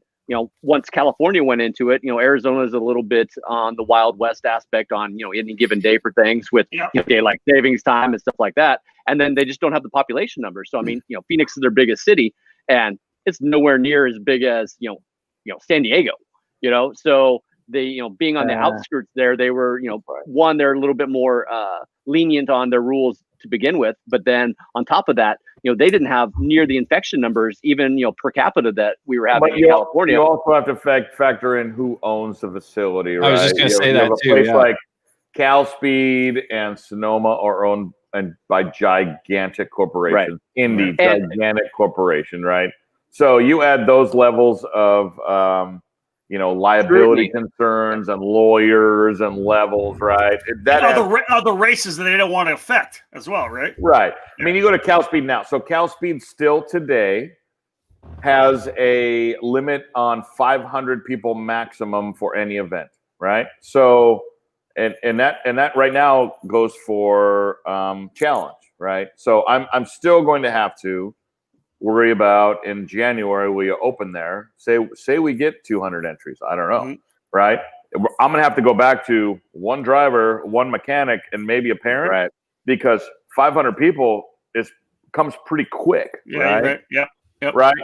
Speaker 4: once California went into it, Arizona is a little bit on the Wild West aspect on, any given day for things with daylight savings time and stuff like that. And then they just don't have the population numbers. So, I mean, Phoenix is their biggest city, and it's nowhere near as big as, San Diego. So they, being on the outskirts there, they were, one, they're a little bit more lenient on their rules to begin with. But then on top of that, they didn't have near the infection numbers, even, per capita that we were having in California.
Speaker 3: You also have to factor in who owns the facility, right?
Speaker 2: I was just going to say that too.
Speaker 3: Place like Cal Speed and Sonoma are owned by gigantic corporations. Indy, gigantic corporation, right? So you add those levels of, liability concerns and lawyers and levels, right?
Speaker 1: The races that they don't want to affect as well, right?
Speaker 3: Right. I mean, you go to Cal Speed now. So Cal Speed still today has a limit on 500 people maximum for any event, right? So, and that right now goes for challenge, right? So I'm still going to have to worry about in January we open there. Say we get 200 entries. I don't know, right? I'm gonna have to go back to one driver, one mechanic, and maybe a parent, right? Because 500 people comes pretty quick, right?
Speaker 1: Yep.
Speaker 3: Right.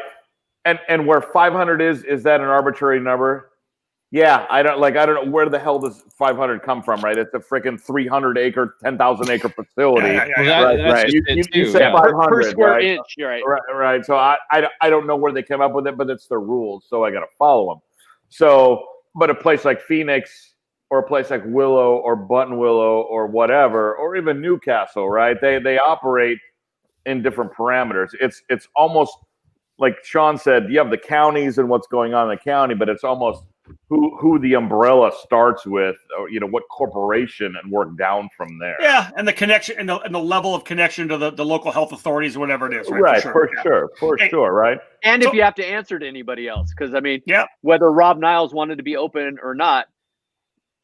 Speaker 3: And where 500 is that an arbitrary number? Yeah, I don't know where the hell does 500 come from, right? It's a freaking 300-acre, 10,000-acre facility, right? You say 500
Speaker 4: per square inch,
Speaker 3: right? So I don't know where they came up with it, but it's their rules, so I got to follow them. So, but a place like Phoenix or a place like Willow or Buttonwillow or whatever, or even Newcastle, right? They operate in different parameters. It's almost like Sean said, you have the counties and what's going on in the county, but it's almost who the umbrella starts with, or what corporation, and work down from there.
Speaker 1: Yeah, and the connection and the level of connection to the local health authorities or whatever it is.
Speaker 3: Right, for sure, right.
Speaker 4: And if you have to answer to anybody else, because I mean, whether Rob Niles wanted to be open or not,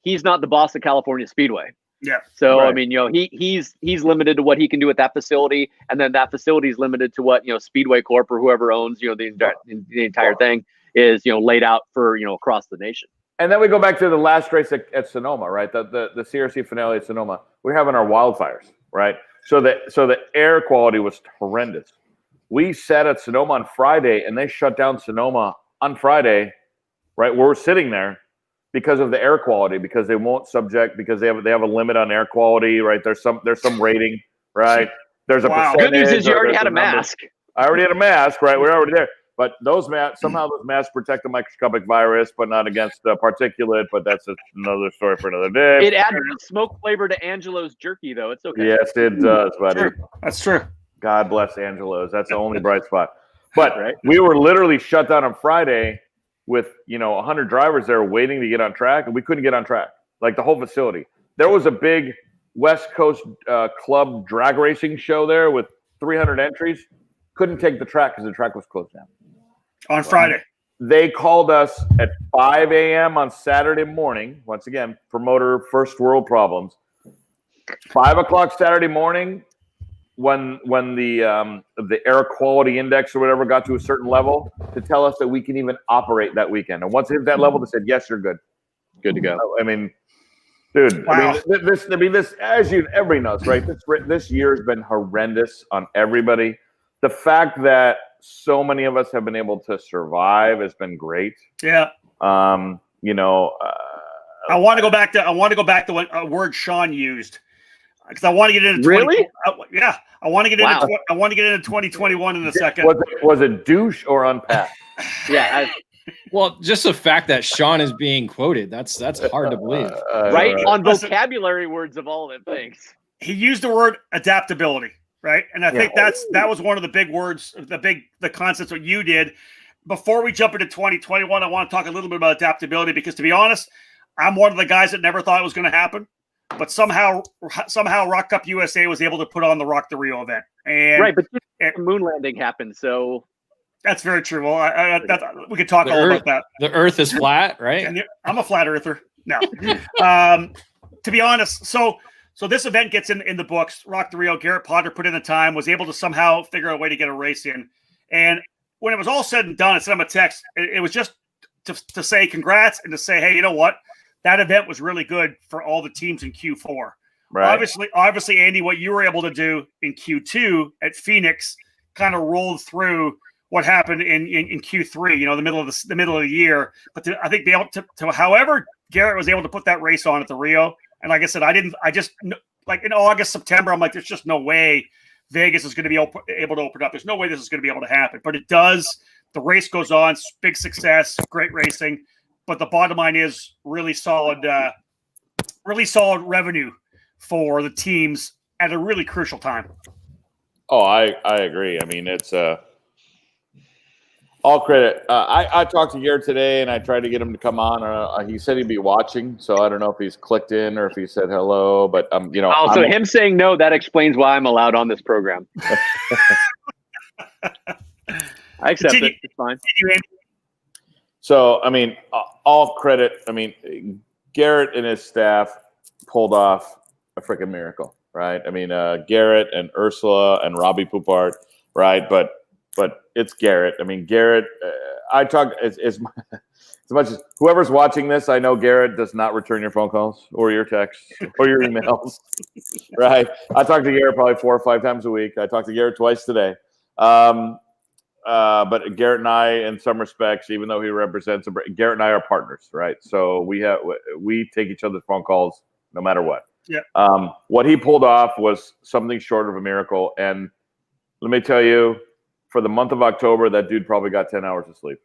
Speaker 4: he's not the boss of California Speedway. Yeah. So I mean, he's limited to what he can do at that facility, and then that facility is limited to what Speedway Corp or whoever owns the entire thing is laid out for across the nation.
Speaker 3: And then we go back to the last race at Sonoma, right? The CRC finale at Sonoma. We're having our wildfires, right? So the air quality was horrendous. We sat at Sonoma on Friday, and they shut down Sonoma on Friday, right? We're sitting there because of the air quality, because they won't subject, because they have a limit on air quality, right? There's some rating, right? There's a percentage.
Speaker 4: Good news is you already had a mask.
Speaker 3: I already had a mask, right? We're already there. But somehow those masks protect the microscopic virus, but not against particulate. But that's another story for another day.
Speaker 4: It adds smoke flavor to Angelo's jerky, though. It's okay.
Speaker 3: Yes, it does, buddy.
Speaker 1: Sure. That's true.
Speaker 3: God bless Angelo's. That's the only bright spot. But we were literally shut down on Friday with 100 drivers there waiting to get on track, and we couldn't get on track. Like the whole facility. There was a big West Coast club drag racing show there with 300 entries. Couldn't take the track because the track was closed down.
Speaker 1: On Friday.
Speaker 3: They called us at 5 a.m. on Saturday morning. Once again, promoter first world problems. 5 o'clock Saturday morning, when the air quality index or whatever got to a certain level, to tell us that we can even operate that weekend. And once it hit that level, they said, "Yes, you're good,
Speaker 4: good to go."
Speaker 3: I mean, dude,
Speaker 1: wow.
Speaker 3: this, as everybody knows, right? This year has been horrendous on everybody. The fact that so many of us have been able to survive has been great.
Speaker 1: Yeah.
Speaker 3: You know,
Speaker 1: I want to go back to what a word Sean used, because I want to get into
Speaker 4: really.
Speaker 1: Yeah, I want to get into I want to get into 2021 in a second.
Speaker 3: Was it douche or unpack?
Speaker 4: Yeah.
Speaker 2: Well, just the fact that Sean is being quoted, that's hard to believe.
Speaker 4: Right on vocabulary words of all of it. Thanks.
Speaker 1: He used the word adaptability, right? And I think that was one of the big words, the concepts that you did. Before we jump into 2021, I want to talk a little bit about adaptability, because to be honest, I'm one of the guys that never thought it was going to happen, but somehow Rock Cup USA was able to put on the Rock the Rio event. And
Speaker 4: right, but the moon landing happened, so
Speaker 1: that's very true. Well, we could talk all about that.
Speaker 2: The Earth is flat, right?
Speaker 1: And I'm a flat earther. No, to be honest. So this event gets in the books. Rock the Rio. Garrett Potter put in the time, was able to somehow figure out a way to get a race in. And when it was all said and done, I sent him a text. It was just to say congrats and to say, hey, you know what? That event was really good for all the teams in Q4. Right. Obviously, Andy, what you were able to do in Q2 at Phoenix kind of rolled through what happened in Q3. You know, the middle of the year. But I think however Garrett was able to put that race on at the Rio. And like I said, I just like in August, September, I'm like, there's just no way Vegas is going to be able to open up. There's no way this is going to be able to happen. But it does. The race goes on. Big success. Great racing. But the bottom line is really solid revenue for the teams at a really crucial time.
Speaker 3: Oh, I agree. I mean, it's all credit. I talked to Garrett today, and I tried to get him to come on. He said he'd be watching, so I don't know if he's clicked in or if he said hello. But you know,
Speaker 4: so him saying no, that explains why I'm allowed on this program. I accept it. It's fine.
Speaker 3: So, I mean, all credit. I mean, Garrett and his staff pulled off a freaking miracle, right? I mean, Garrett and Ursula and Robbie Poupart, right? But it's Garrett. I mean, Garrett, I talk as much as whoever's watching this, I know Garrett does not return your phone calls or your texts or your emails, right? I talk to Garrett probably 4 or 5 times a week. I talked to Garrett twice today. But Garrett and I, in some respects, even though he represents, Garrett and I are partners, right? So we take each other's phone calls no matter what.
Speaker 1: Yeah.
Speaker 3: What he pulled off was something short of a miracle. And let me tell you, for the month of October, that dude probably got 10 hours of sleep,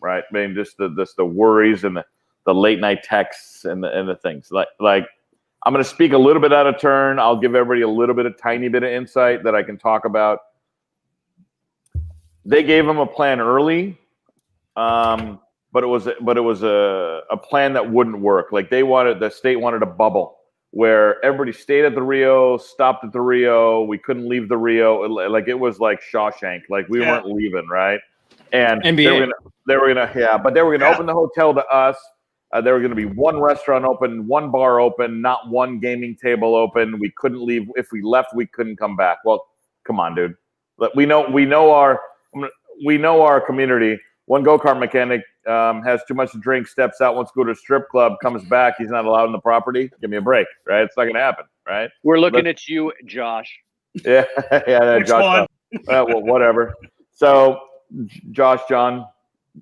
Speaker 3: right? I mean, just the worries and the late night texts and the things. Like I'm going to speak a little bit out of turn. I'll give everybody a tiny bit of insight that I can talk about. They gave him a plan early, but it was a plan that wouldn't work. Like the state wanted a bubble where everybody stayed at the Rio, stopped at the Rio. We couldn't leave the Rio. Like it was like Shawshank. Like we weren't leaving, right? And
Speaker 2: NBA.
Speaker 3: they were gonna open the hotel to us. There were going to be one restaurant open, one bar open, not one gaming table open. We couldn't leave. If we left, we couldn't come back. Well, come on, dude. We know our community. One go-kart mechanic has too much to drink, steps out, wants to go to a strip club, comes back. He's not allowed on the property. Give me a break, right? It's not going to happen, right?
Speaker 4: We're looking at you, Josh.
Speaker 3: Yeah,
Speaker 1: Which
Speaker 3: Josh.
Speaker 1: one?
Speaker 3: Well, whatever. So, Josh, John,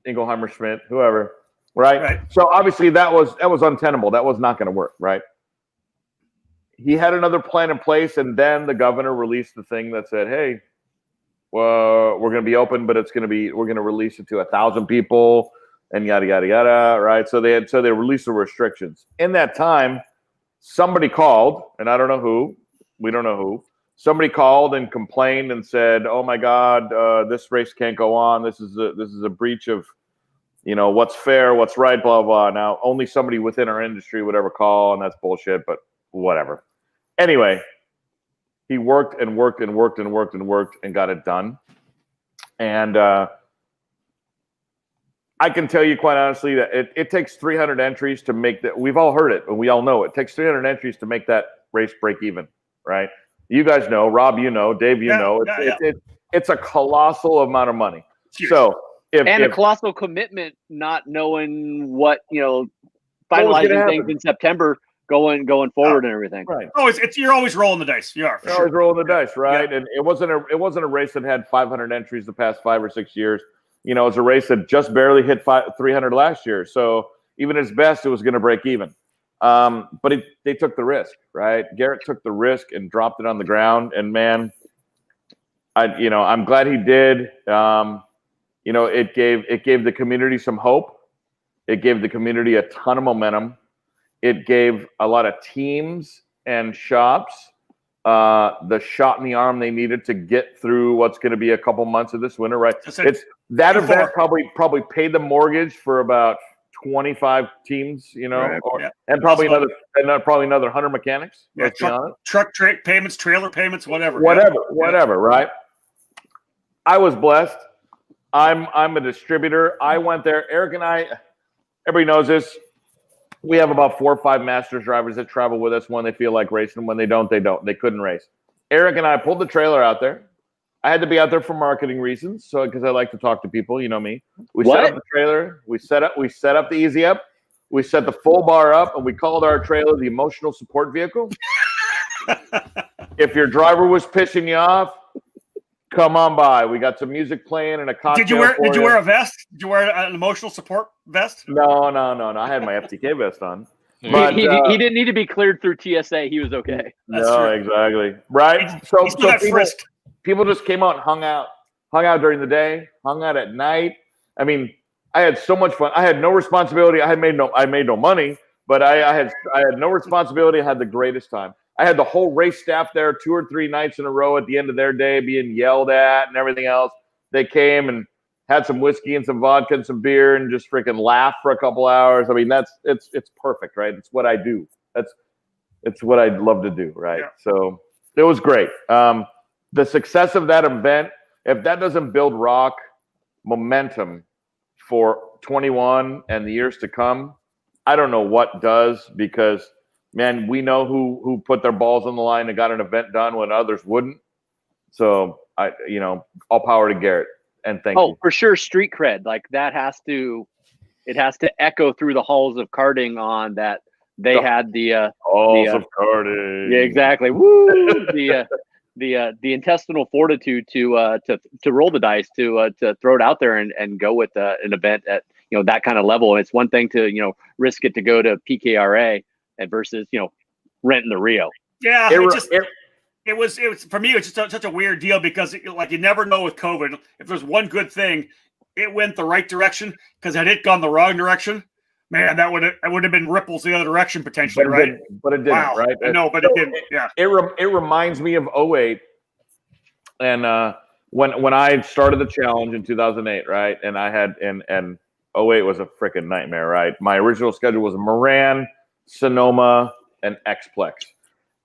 Speaker 3: Ingelheimer, Schmidt, whoever, right? So obviously that was untenable. That was not going to work, right? He had another plan in place, and then the governor released the thing that said, "Hey, well, we're going to be open, but we're going to release it to 1,000 people and yada, yada, yada." Right. So they released the restrictions. In that time, somebody called, and I don't know who, we don't know who, somebody called and complained and said, "Oh my God, this race can't go on. This is a breach of, what's fair, what's right, blah, blah." Now, only somebody within our industry would ever call, and that's bullshit, but whatever. Anyway, He worked and worked and worked and worked and worked and got it done. And I can tell you quite honestly that it takes 300 entries to make that. We've all heard it, and we all know it takes 300 entries to make that race break even, right? You guys know, Rob, you know, Dave, you know, it's a colossal amount of money.
Speaker 1: Huge.
Speaker 3: So
Speaker 4: a colossal commitment, not knowing what, finalizing things in September, going forward and everything.
Speaker 3: Right.
Speaker 1: Oh, you're always rolling the dice. You are.
Speaker 3: You're always rolling the dice, right? Yeah. And it wasn't a race that had 500 entries the past 5 or 6 years. It was a race that just barely hit 300 last year. So even at its best, it was going to break even. But they took the risk, right? Garrett took the risk and dropped it on the ground. And man, I'm glad he did. It gave the community some hope. It gave the community a ton of momentum. It gave a lot of teams and shops the shot in the arm they needed to get through what's going to be a couple months of this winter, right?
Speaker 1: It's
Speaker 3: that event probably paid the mortgage for about 25 teams,
Speaker 4: right.
Speaker 3: and probably another 100 mechanics.
Speaker 1: Yeah, truck payments, trailer payments, whatever,
Speaker 3: right? I was blessed. I'm a distributor. I went there. Eric and I, everybody knows this. We have about 4 or 5 Masters drivers that travel with us when they feel like racing. When they don't, they don't. They couldn't race. Eric and I pulled the trailer out there. I had to be out there for marketing reasons, because I like to talk to people. You know me. We set up the trailer. We set up the Easy Up. We set the full bar up, and we called our trailer the emotional support vehicle. If your driver was pissing you off, come on by. We got some music playing and a cocktail.
Speaker 1: Did you wear a vest? Did you wear an emotional support vest?
Speaker 3: No. I had my FTK vest on.
Speaker 4: But, he didn't need to be cleared through TSA. He was okay.
Speaker 3: Exactly. Right. So people just came out and hung out during the day, hung out at night. I mean, I had so much fun. I had no responsibility. I made no money, but I had no responsibility. I had the greatest time. I had the whole race staff there 2 or 3 nights in a row at the end of their day being yelled at and everything else. They came and had some whiskey and some vodka and some beer and just freaking laugh for a couple hours. I mean, it's perfect, right? It's what I do. It's what I'd love to do, right? Yeah. So it was great. The success of that event, if that doesn't build rock momentum for 21 and the years to come, I don't know what does, because man, we know who put their balls on the line and got an event done when others wouldn't. So all power to Garrett, and thank you.
Speaker 4: Oh, for sure, street cred. Like that has to echo through the halls of karting on that. They had the
Speaker 3: halls of karting.
Speaker 4: Yeah, exactly. Woo! the intestinal fortitude to roll the dice, to throw it out there and go with an event at that kind of level. And it's one thing to risk it to go to PKRA versus renting the Rio.
Speaker 1: Yeah, it was for me. It's just such a weird deal, because you never know with COVID. If there's one good thing, it went the right direction, because had it gone the wrong direction, man, that would have been ripples the other direction potentially, right?
Speaker 3: But it didn't, right?
Speaker 1: I know, but it didn't. Yeah.
Speaker 3: It reminds me of 08, and when I started the challenge in 2008, right? And I had and 08 was a freaking nightmare, right? My original schedule was Moran, Sonoma, and Xplex.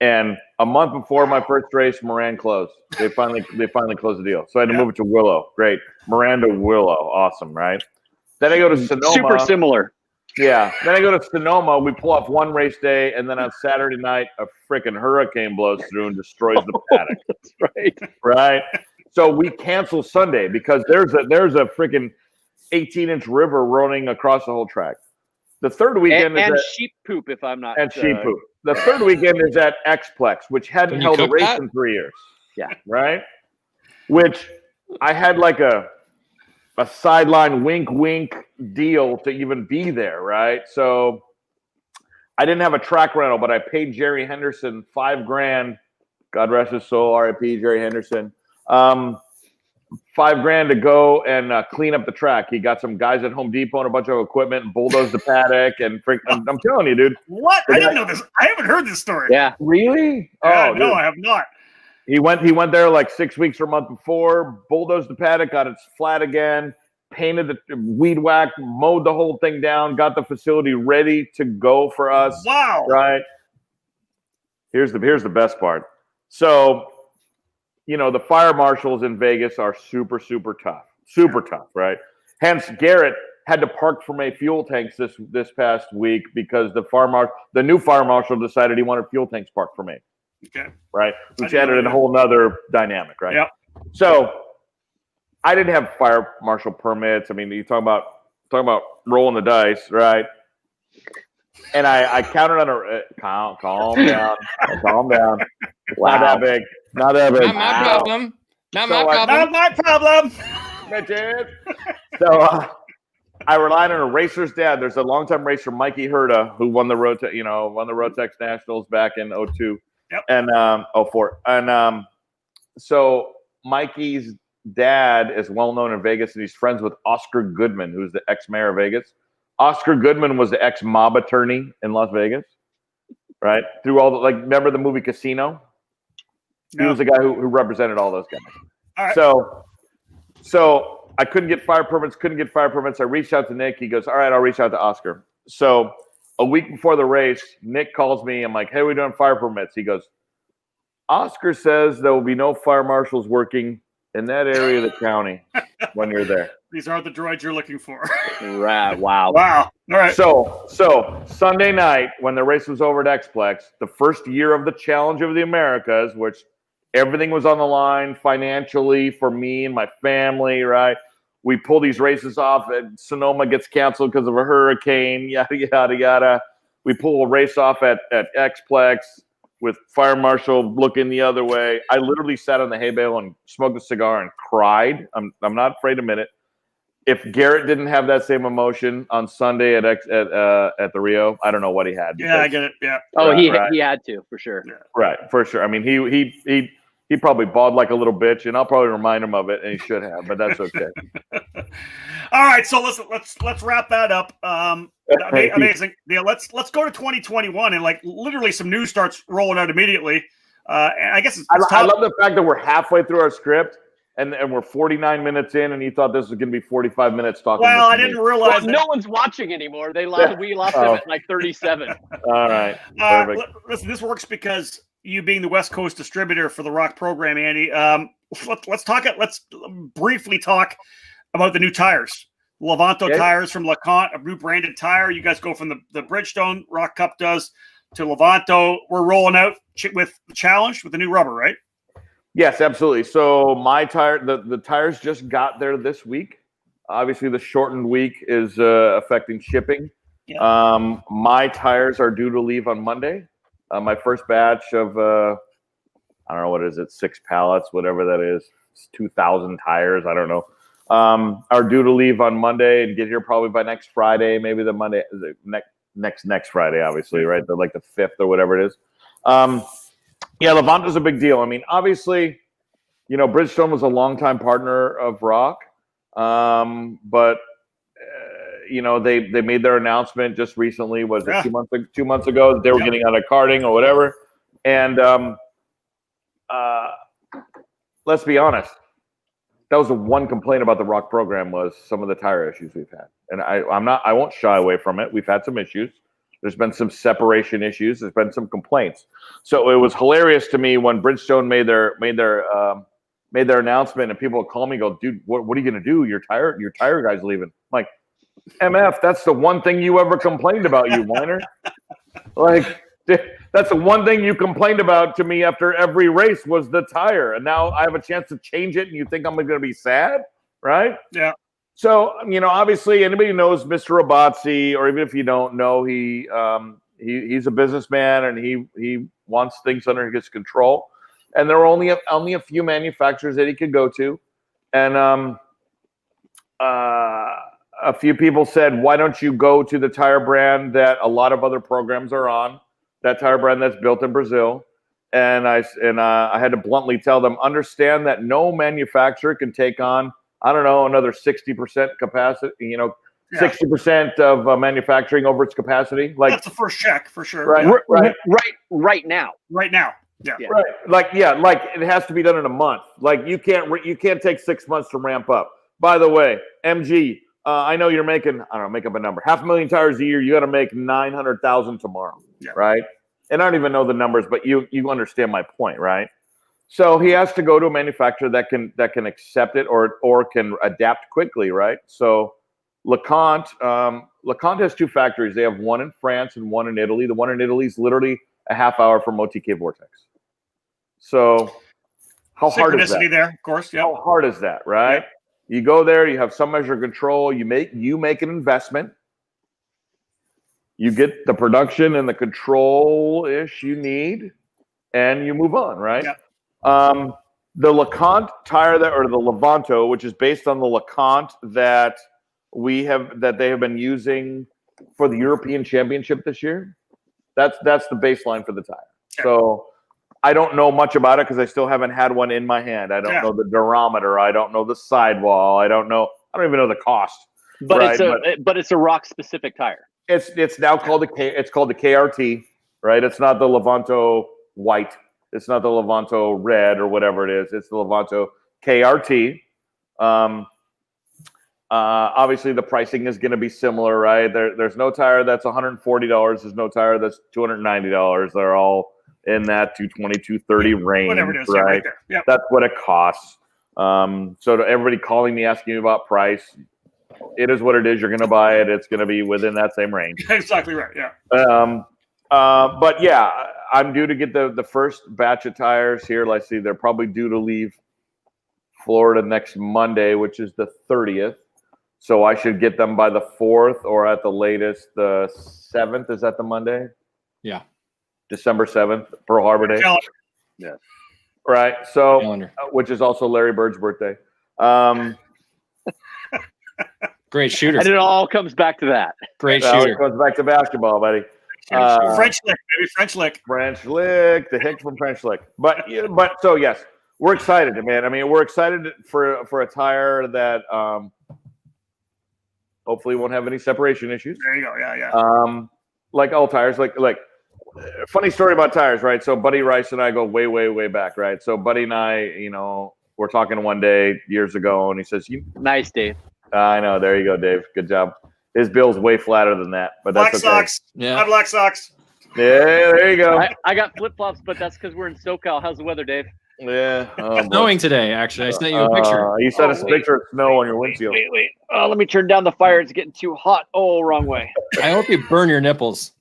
Speaker 3: And a month before my first race, Moran closed. They finally closed the deal. So I had to move it to Willow. Great. Moran to Willow. Awesome, right? Then I go to Sonoma.
Speaker 4: Super similar.
Speaker 3: Yeah. Then I go to Sonoma. We pull off one race day, and then on Saturday night, a freaking hurricane blows through and destroys the paddock.
Speaker 4: That's right.
Speaker 3: Right? So we cancel Sunday because there's a freaking 18-inch river running across the whole track. The third weekend
Speaker 4: is sheep poop, if I'm not.
Speaker 3: And sheep poop. The third weekend is at Xplex, which hadn't held a race in 3 years.
Speaker 4: Yeah.
Speaker 3: Right? Which I had like a sideline wink deal to even be there, right? So I didn't have a track rental, but I paid Jerry Henderson $5,000. God rest his soul, R.I.P. Jerry Henderson. $5,000 to go and clean up the track. He got some guys at Home Depot and a bunch of equipment and bulldozed the paddock. And I'm telling you, dude.
Speaker 1: What? I didn't know this. I haven't heard this story.
Speaker 4: Yeah.
Speaker 3: Really?
Speaker 1: Yeah, no, I have not.
Speaker 3: He went there like 6 weeks or a month before, bulldozed the paddock, got it flat again, painted the weed whack, mowed the whole thing down, got the facility ready to go for us.
Speaker 1: Wow.
Speaker 3: Right. Here's the best part. So the fire marshals in Vegas are super, super tough. Super tough, right? Hence, Garrett had to park for my fuel tanks this past week because the new fire marshal decided he wanted fuel tanks parked for me.
Speaker 1: Okay.
Speaker 3: Right? Which added a whole nother dynamic, right?
Speaker 1: Yep.
Speaker 3: So I didn't have fire marshal permits. I mean, you talking about rolling the dice, right? And I counted on calm down. Calm down.
Speaker 4: Wow.
Speaker 3: Not that big. Not that big.
Speaker 2: Not my problem. Not my
Speaker 3: So,
Speaker 2: problem.
Speaker 1: Not my problem.
Speaker 3: Bitches. So I relied on a racer's dad. There's a longtime racer, Mikey Herta, who won the Rotex Nationals back in 02 and 04. And so Mikey's dad is well known in Vegas, and he's friends with Oscar Goodman, who's the ex-mayor of Vegas. Oscar Goodman was the ex-mob attorney in Las Vegas, right? Through all remember the movie Casino? He was the guy who represented all those guys.
Speaker 1: All right.
Speaker 3: So I couldn't get fire permits. I reached out to Nick. He goes, all right, I'll reach out to Oscar. So a week before the race, Nick calls me. I'm like, hey, we're doing fire permits. He goes, Oscar says there will be no fire marshals working in that area of the county when you're there.
Speaker 1: These are the droids you're looking for.
Speaker 4: Right. Wow.
Speaker 1: Wow. All right.
Speaker 3: So Sunday night, when the race was over at Xplex, the first year of the Challenge of the Americas, which everything was on the line financially for me and my family, right? We pull these races off, and Sonoma gets canceled because of a hurricane, yada, yada, yada. We pull a race off at Xplex with Fire Marshal looking the other way. I literally sat on the hay bale and smoked a cigar and cried. I'm not afraid to admit it. If Garrett didn't have that same emotion on Sunday at the Rio, I don't know what he had.
Speaker 1: Yeah, I get it. Yeah.
Speaker 4: Oh, he had to, for sure.
Speaker 1: Yeah.
Speaker 3: Right, for sure. I mean, he probably bawled like a little bitch, and I'll probably remind him of it, and he should have, but that's okay.
Speaker 1: All right, so let's wrap that up. Amazing. Yeah, let's go to 2021, and literally some news starts rolling out immediately. And I guess
Speaker 3: I love the fact that we're halfway through our script. And we're 49 minutes in, and you thought this was going to be 45 minutes talking.
Speaker 1: Well, I didn't realize
Speaker 4: no one's watching anymore. We lost them at 37.
Speaker 3: All right.
Speaker 1: Listen, this works because you being the West Coast distributor for the Rock program, Andy. Let's briefly talk about the new tires. Levanto tires from LeConte, a new branded tire. You guys go from the Bridgestone Rock Cup does to Levanto. We're rolling out with the Challenge with the new rubber, right?
Speaker 3: Yes, absolutely. So my tire, the tires just got there this week. Obviously, the shortened week is affecting shipping. Yeah. My tires are due to leave on Monday. My first batch of, I don't know, what is it, 6 pallets, whatever that is, it's 2,000 tires, I don't know, are due to leave on Monday and get here probably by next Friday, maybe the Monday, next Friday, obviously, right? The 5th or whatever it is. Yeah, Levanto's a big deal. I mean, obviously, Bridgestone was a longtime partner of Rock, but they made their announcement just recently. Was it 2 months ago that they were getting out of karting or whatever? And let's be honest, that was the one complaint about the Rock program was some of the tire issues we've had, and I won't shy away from it. We've had some issues. There's been some separation issues. There's been some complaints. So it was hilarious to me when Bridgestone made their announcement, and people would call me and go, dude, what are you going to do? Your tire guy's leaving. I'm like, MF, that's the one thing you ever complained about, you whiner. That's the one thing you complained about to me after every race was the tire. And now I have a chance to change it, and you think I'm going to be sad, right?
Speaker 1: Yeah.
Speaker 3: So, obviously anybody who knows Mr. Robazzi, or even if you don't know, he's a businessman, and he wants things under his control. And there were only a few manufacturers that he could go to. And a few people said, why don't you go to the tire brand that a lot of other programs are on, that tire brand that's built in Brazil? And I had to bluntly tell them, understand that no manufacturer can take on, I don't know, another 60% capacity, 60% of manufacturing over its capacity.
Speaker 1: That's the first check for sure.
Speaker 3: Right,
Speaker 1: yeah.
Speaker 4: right now.
Speaker 1: Yeah.
Speaker 3: Right. It has to be done in a month. You can't take 6 months to ramp up. By the way, MG, I know you're making, I don't know, make up a number, 500,000 tires a year. You got to make 900,000 tomorrow. Yeah. Right. And I don't even know the numbers, but you understand my point, right? So he has to go to a manufacturer that can accept it or can adapt quickly, right? So LeConte has two factories. They have one in France and one in Italy. The one in Italy is literally a half hour from OTK Vortex. So how hard is that?
Speaker 1: There, of course. Yeah.
Speaker 3: How hard is that, right? Yep. You go there, you have some measure of control. You make an investment. You get the production and the control-ish you need, and you move on, right?
Speaker 1: Yep.
Speaker 3: The LeConte tire or the Levanto, which is based on the LeConte that they have been using for the European Championship this year. That's the baseline for the tire. Yep. So I don't know much about it because I still haven't had one in my hand. I don't know the durometer. I don't know the sidewall. I don't even know the cost.
Speaker 4: But
Speaker 3: right?
Speaker 4: it's a rock specific tire.
Speaker 3: It's now called the KRT, right? It's not the Levanto white. It's not the Levanto red or whatever it is. It's the Levanto KRT. Obviously, the pricing is going to be similar, right? There's no tire that's $140. There's no tire that's $290. They're all in that $220, $230 range,
Speaker 1: whatever it is,
Speaker 3: right?
Speaker 1: Yep.
Speaker 3: That's what it costs. So to everybody calling me asking me about price, it is what it is. You're going to buy it. It's going to be within that same range.
Speaker 1: Exactly right. Yeah.
Speaker 3: But yeah, I'm due to get the first batch of tires here. Let's see, they're probably due to leave Florida next Monday, which is the 30th. So I should get them by the 4th or at the latest the 7th. Is that the Monday?
Speaker 2: Yeah.
Speaker 3: December 7th, Pearl Harbor Day.
Speaker 4: Yeah.
Speaker 3: Right. So, which is also Larry Bird's birthday.
Speaker 2: Great shooter.
Speaker 4: And it all comes back to that.
Speaker 2: Great shooter.
Speaker 3: It comes back to basketball, buddy.
Speaker 1: French lick, baby. French lick.
Speaker 3: French lick. The hick from French lick. But so yes, we're excited, man. I mean, we're excited for a tire that hopefully won't have any separation issues.
Speaker 1: There you go. Yeah.
Speaker 3: Like all tires, like funny story about tires, right? So Buddy Rice and I go way, way, way back, right? So Buddy and I, we're talking one day years ago, and he says,
Speaker 4: "Nice, Dave."
Speaker 3: I know. There you go, Dave. Good job. His bill's way flatter than that, but
Speaker 1: black
Speaker 3: that's okay.
Speaker 1: socks. Yeah, black socks.
Speaker 3: Yeah, there you go.
Speaker 4: I got flip flops, but that's because we're in SoCal. How's the weather, Dave?
Speaker 3: Yeah,
Speaker 2: it's snowing today. Actually, I sent you a picture.
Speaker 3: You sent us a picture of snow on your windshield.
Speaker 4: Wait. Oh, let me turn down the fire. It's getting too hot. Oh, wrong way.
Speaker 2: I hope you burn your nipples.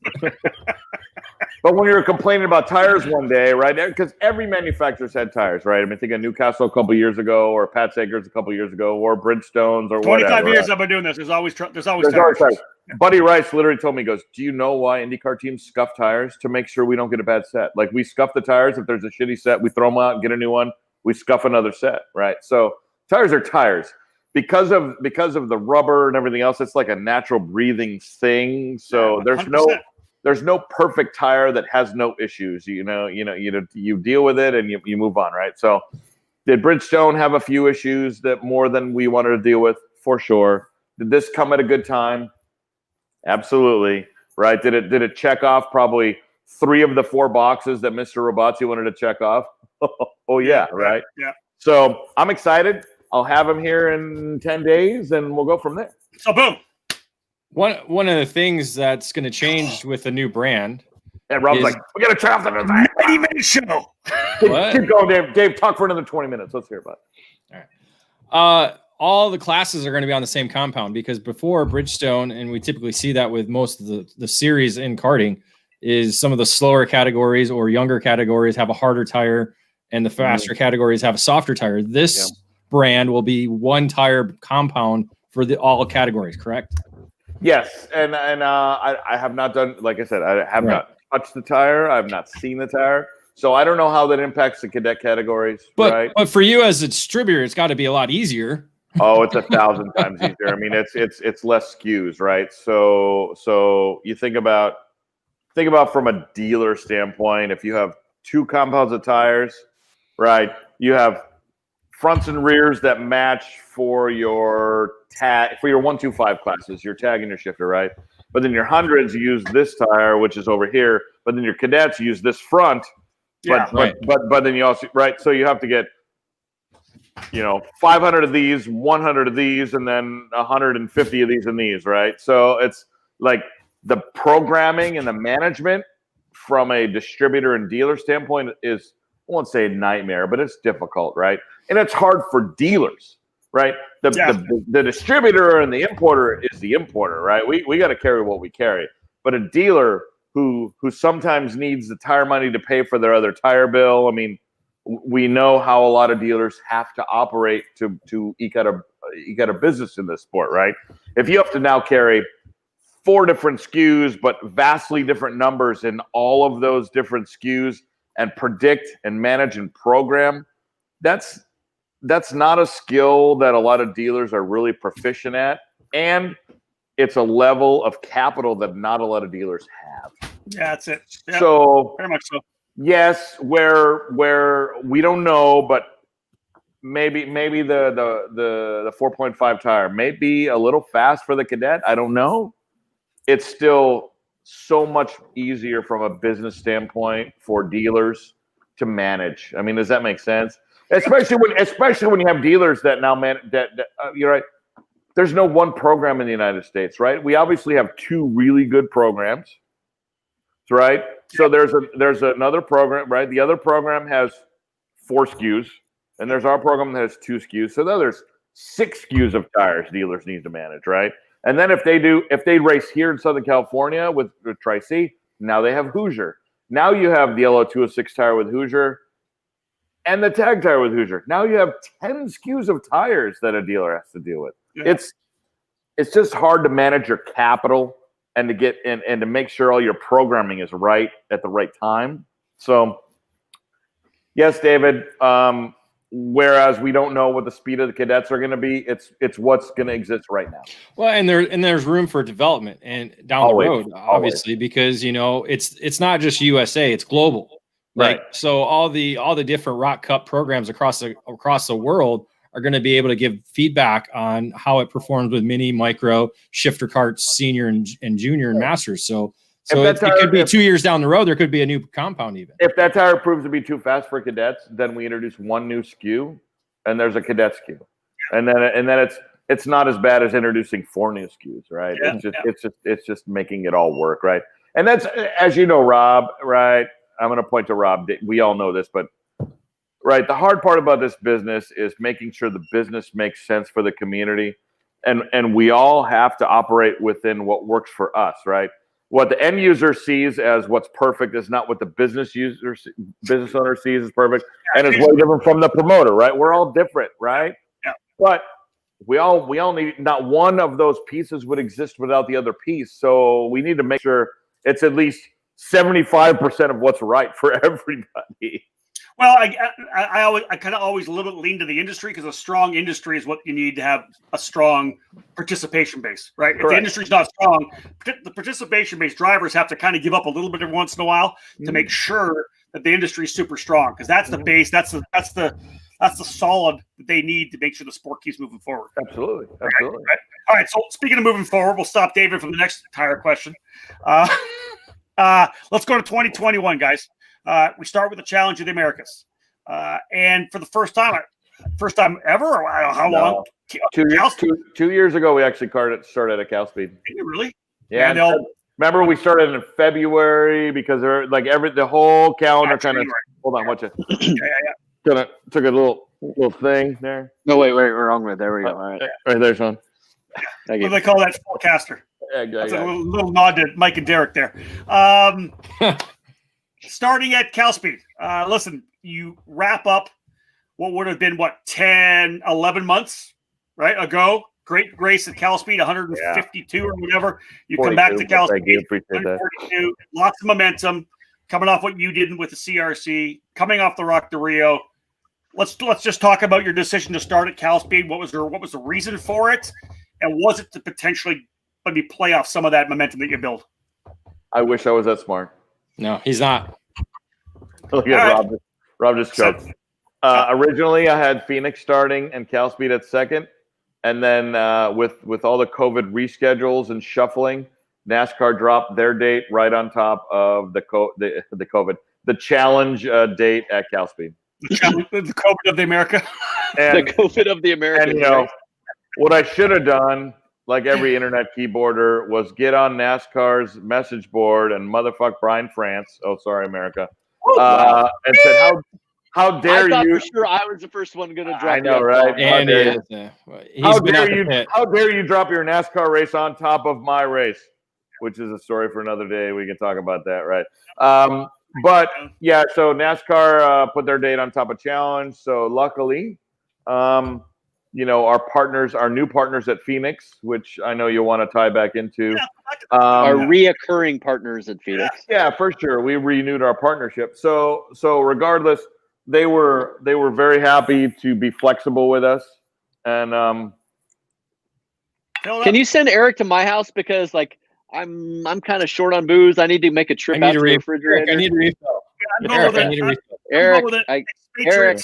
Speaker 3: But when you were complaining about tires one day, right? Because every manufacturer's had tires, right? I mean, think of Newcastle a couple years ago, or Pat Sagers a couple years ago, or Bridgestones, or
Speaker 1: 25 years I've been doing this. There's always tires.
Speaker 3: Yeah. Buddy Rice literally told me, he goes, "Do you know why IndyCar teams scuff tires? To make sure we don't get a bad set. Like, we scuff the tires. If there's a shitty set, we throw them out and get a new one. We scuff another set, right? So tires are tires. Because of the rubber and everything else, it's like a natural breathing thing. So there's no perfect tire that has no issues. You deal with it and you move on, right? So did Bridgestone have a few issues that more than we wanted to deal with? For sure. Did this come at a good time? Absolutely. Right. Did it check off probably 3 of the 4 boxes that Mr. Robazzi wanted to check off? Oh yeah. Right.
Speaker 1: Yeah.
Speaker 3: So I'm excited. I'll have him here in 10 days and we'll go from there.
Speaker 1: So boom.
Speaker 2: One of the things that's going to change with the new brand.
Speaker 3: And Rob's like, we got to try off the
Speaker 1: 90-minute show.
Speaker 3: Keep going, Dave. Dave, talk for another 20 minutes. Let's hear about it.
Speaker 2: All right. All the classes are going to be on the same compound, because before Bridgestone, and we typically see that with most of the series in karting, is some of the slower categories or younger categories have a harder tire, and the faster categories have a softer tire. This brand will be one tire compound for all categories, correct?
Speaker 3: Yes, and I have not done, like I said, I have not touched the tire. I have not seen the tire. So I don't know how that impacts the cadet categories,
Speaker 2: but for you as a distributor, it's got to be a lot easier.
Speaker 3: Oh, it's 1,000 times easier. I mean, it's less SKUs, right? So you think about from a dealer standpoint, if you have 2 compounds of tires, right? You have fronts and rears that match for your tag, for your 125 classes, your tag and your shifter, right? But then your hundreds use this tire, which is over here. But then your cadets use this front. But then you also, right? So you have to get 500 of these, 100 of these, and then 150 of these and these, right? So it's like the programming and the management from a distributor and dealer standpoint is won't say a nightmare, but it's difficult, right? And it's hard for dealers, right? The distributor and the importer is the importer, right? We got to carry what we carry. But a dealer who sometimes needs the tire money to pay for their other tire bill, I mean, we know how a lot of dealers have to operate to eke out a business in this sport, right? If you have to now carry 4 different SKUs, but vastly different numbers in all of those different SKUs, and predict and manage and program, that's not a skill that a lot of dealers are really proficient at, and it's a level of capital that not a lot of dealers have.
Speaker 1: Yeah, that's it. Yeah,
Speaker 3: so
Speaker 1: very much so.
Speaker 3: Yes, where we don't know, but maybe the 4.5 tire may be a little fast for the Cadet. I don't know. It's still so much easier from a business standpoint for dealers to manage. I mean, does that make sense? Especially when you have dealers that now you're right. There's no one program in the United States, right? We obviously have 2 really good programs, right? So there's another program, right? The other program has 4 SKUs, and there's our program that has 2 SKUs. So now there's 6 SKUs of tires dealers need to manage, right? And then if they race here in Southern California with Tri-C, now they have Hoosier. Now you have the LO206 tire with Hoosier and the tag tire with Hoosier. Now you have 10 SKUs of tires that a dealer has to deal with. Yeah. It's just hard to manage your capital and to get and to make sure all your programming is right at the right time. So yes, David, whereas we don't know what the speed of the Cadets are going to be, it's what's going to exist right now.
Speaker 2: Well, and there's room for development and down the road, obviously, because it's not just USA, it's global. Like, right. So all the different Rock Cup programs across the world are going to be able to give feedback on how it performs with mini, micro, shifter carts, senior and junior and masters. So it could be 2 years down the road. There could be a new compound even.
Speaker 3: If that tire proves to be too fast for Cadets, then we introduce 1 new SKU, and there's a Cadet SKU, and then it's not as bad as introducing 4 new SKUs, right? Yeah, it's just making it all work, right? And that's, as you know, Rob, right? I'm going to point to Rob. We all know this, but right, the hard part about this business is making sure the business makes sense for the community, and we all have to operate within what works for us, right? What the end user sees as what's perfect is not what the business owner sees as perfect, and it's way different from the promoter, right? We're all different, right? Yeah. But we all need, not one of those pieces would exist without the other piece. So we need to make sure it's at least 75% of what's right for everybody.
Speaker 1: Well, I kind of always a little bit lean to the industry, because a strong industry is what you need to have a strong participation base, right? Correct. If the industry's not strong, the participation-based drivers have to kind of give up a little bit every once in a while to make sure that the industry is super strong, because that's the base, that's the solid that they need to make sure the sport keeps moving forward.
Speaker 3: Absolutely.
Speaker 1: Right? All right. So speaking of moving forward, we'll stop David from the next tire question. Let's go to 2021, guys. We start with the Challenge of the Americas, and for the first time ever, or how long?
Speaker 3: 2 years ago, we actually started at Cal Speed.
Speaker 1: Did you really?
Speaker 3: Yeah. Remember, we started in February because the whole calendar kind of. Hold on, watch it. Yeah. Took a little thing there.
Speaker 4: No, wait, we're wrong with. There we go. All right,
Speaker 3: right there, Sean.
Speaker 1: What do they call that? Forecaster. That's a little nod to Mike and Derek there. Starting at Cal Speed, listen, you wrap up what would have been, 10, 11 months, right, ago. Great race at Cal Speed, 152 or whatever. You come back to Cal Speed, 142, lots of momentum, coming off what you did with the CRC, coming off the Rock to Rio. Let's just talk about your decision to start at Cal Speed. What was the reason for it, and was it to potentially maybe play off some of that momentum that you built?
Speaker 3: I wish I was that smart.
Speaker 2: No, he's not.
Speaker 3: Look at Rob just choked. Originally, I had Phoenix starting and Cal Speed at second, and then with all the COVID reschedules and shuffling, NASCAR dropped their date right on top of the challenge date at Cal Speed.
Speaker 1: The COVID of the America.
Speaker 4: The COVID of the America.
Speaker 3: And what I should have done, like every internet keyboarder, was get on NASCAR's message board and motherfuck Brian France. Oh, sorry, America. And said, How dare
Speaker 4: I thought
Speaker 3: you?
Speaker 4: for sure I was the first one going to drop.
Speaker 3: I know,
Speaker 4: the
Speaker 3: right?
Speaker 2: And
Speaker 3: How dare you drop your NASCAR race on top of my race, which is a story for another day. We can talk about that, right? But yeah, so NASCAR put their date on top of challenge. So luckily, our new partners at Phoenix, which I know you'll want to tie back into,
Speaker 4: our reoccurring partners at Phoenix.
Speaker 3: Yeah, for sure. We renewed our partnership. So regardless, they were very happy to be flexible with us. And
Speaker 4: can you send Eric to my house, because like I'm kind of short on booze. I need to make a trip out to the refrigerator.
Speaker 2: I need a refill.
Speaker 4: Eric, Eric.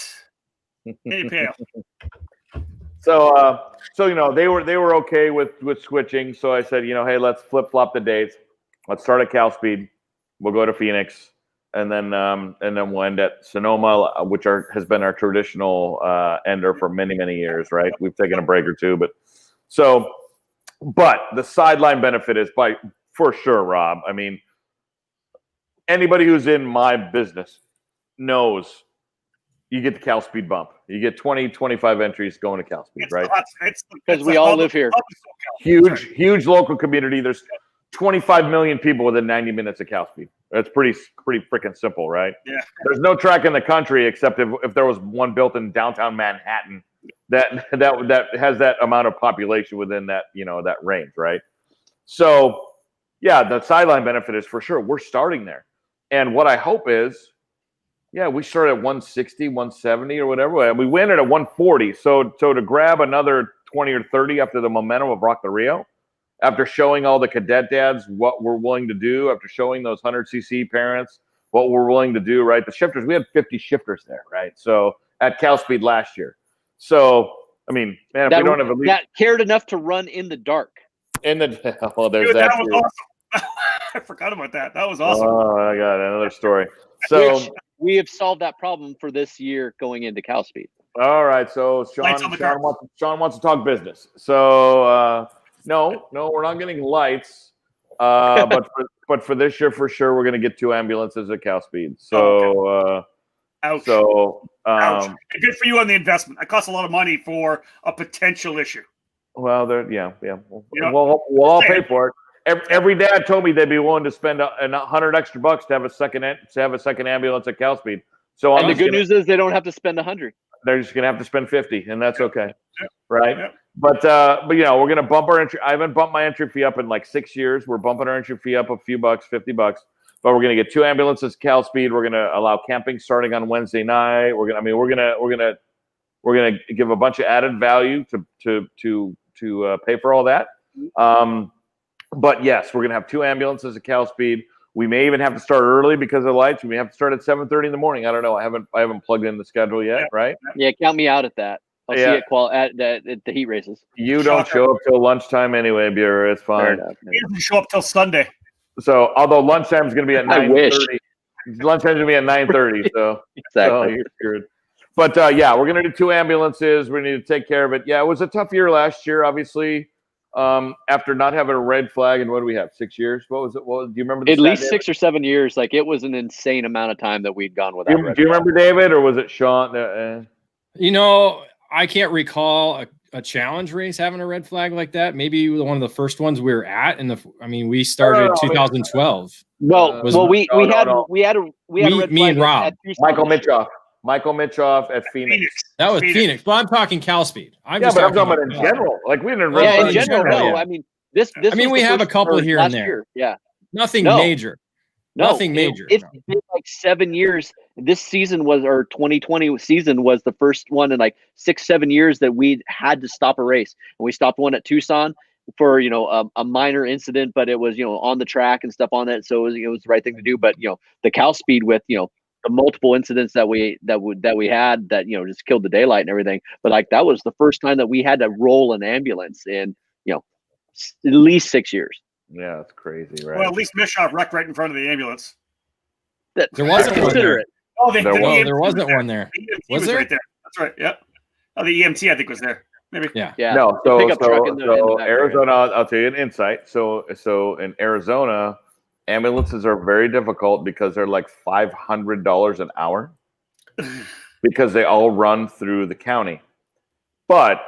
Speaker 3: So they were okay with switching. So I said, hey, let's flip flop the dates. Let's start at Cal Speed. We'll go to Phoenix, and then we'll end at Sonoma, which has been our traditional ender for many years. Right? We've taken a break or two, but the sideline benefit is for sure, Rob. I mean, anybody who's in my business knows you get the Cal Speed bump. You get 20-25 entries going to Cal Speed, right?
Speaker 4: Because we all live here.
Speaker 3: Huge local community. There's 25 million people within 90 minutes of Cal Speed. That's pretty freaking simple, right?
Speaker 1: Yeah.
Speaker 3: There's no track in the country except if there was one built in downtown Manhattan that has that amount of population within that that range, right? So yeah, the sideline benefit is for sure. We're starting there, and what I hope is, yeah, we start at 160, 170 or whatever. We win it at 140. So to grab another 20 or 30 after the momentum of Rock the Rio, after showing all the cadet dads what we're willing to do, after showing those 100cc parents what we're willing to do, right? The shifters, we had 50 shifters there, right? So at Cal Speed last year. So, I mean, man, if we don't have at least
Speaker 4: that cared enough to run in the dark.
Speaker 3: There's
Speaker 1: Dude,
Speaker 3: that
Speaker 1: was
Speaker 3: too.
Speaker 1: awesome. I forgot about that. That was awesome.
Speaker 3: Oh, I got another story. So
Speaker 4: Which we have solved that problem for this year going into Cal Speed.
Speaker 3: all right, so Sean wants to talk business. So no, we're not getting lights. But for this year, for sure, we're going to get 2 ambulances at Cal Speed. So
Speaker 1: Ouch.
Speaker 3: So
Speaker 1: Ouch. Good for you on the investment. That costs a lot of money for a potential issue.
Speaker 3: Well, yeah. We'll all pay for it. Every dad told me they'd be willing to spend $100 extra to have a second ambulance at Cal Speed. So
Speaker 4: the good news is they don't have to spend $100.
Speaker 3: They're just gonna have to spend $50, and that's okay, right?
Speaker 1: Yep.
Speaker 3: But we're gonna bump our entry. I haven't bumped my entry fee up in like 6 years. We're bumping our entry fee up a few bucks, $50. But we're gonna get 2 ambulances Cal Speed. We're gonna allow camping starting on Wednesday night. We're gonna give a bunch of added value to pay for all that. But yes, we're gonna have 2 ambulances at Cal Speed. We may even have to start early because of lights. We may have to start at 7:30 in the morning. I don't know. I haven't plugged in the schedule yet, right?
Speaker 4: Yeah, count me out at that. I'll see it at the heat races.
Speaker 3: You don't show up till lunchtime anyway, Bureau. It's fine.
Speaker 1: He doesn't show up till Sunday.
Speaker 3: So although lunchtime is going to be at 9:30, lunchtime's going to be at 9:30. So
Speaker 4: exactly,
Speaker 3: you're screwed. But yeah, we're going to do 2 ambulances. We need to take care of it. Yeah, it was a tough year last year, obviously. After not having a red flag, and what do we have? 6 years? What was it? Do you remember?
Speaker 4: At least 6 or 7 years. Like it was an insane amount of time that we'd gone without.
Speaker 3: Do you remember, David, or was it Sean?
Speaker 2: I can't recall a challenge race having a red flag like that. Maybe one of the first ones we were at we started in 2012.
Speaker 4: We had a red flag.
Speaker 2: Me and Rob,
Speaker 3: Michael Mitchoff at Phoenix.
Speaker 2: That was Phoenix. But I'm talking Cal Speed.
Speaker 3: I'm talking about in general. Like we didn't.
Speaker 4: Yeah, in general. No, I mean this.
Speaker 2: We have a couple here and there.
Speaker 4: Year. Yeah,
Speaker 2: nothing major. Nothing major.
Speaker 4: It's been like 7 years. This season was, or 2020 season was the first one in like 6-7 years that we had to stop a race, and we stopped one at Tucson for a minor incident, but it was on the track and stuff on it, so it was the right thing to do. But the Cal Speed with the multiple incidents that we had that just killed the daylight and everything, but like that was the first time that we had to roll an ambulance in at least 6 years.
Speaker 3: Yeah, it's crazy, right?
Speaker 1: Well, at least Mischoff wrecked right in front of the ambulance.
Speaker 2: There wasn't one there.
Speaker 1: Oh,
Speaker 2: there wasn't one there.
Speaker 1: Was there? Right there. That's right. Yep. Oh, the EMT I think was there. Maybe.
Speaker 2: Yeah.
Speaker 3: No. So Arizona. I'll tell you an insight. So in Arizona, ambulances are very difficult because they're like $500 an hour. because they all run through the county. But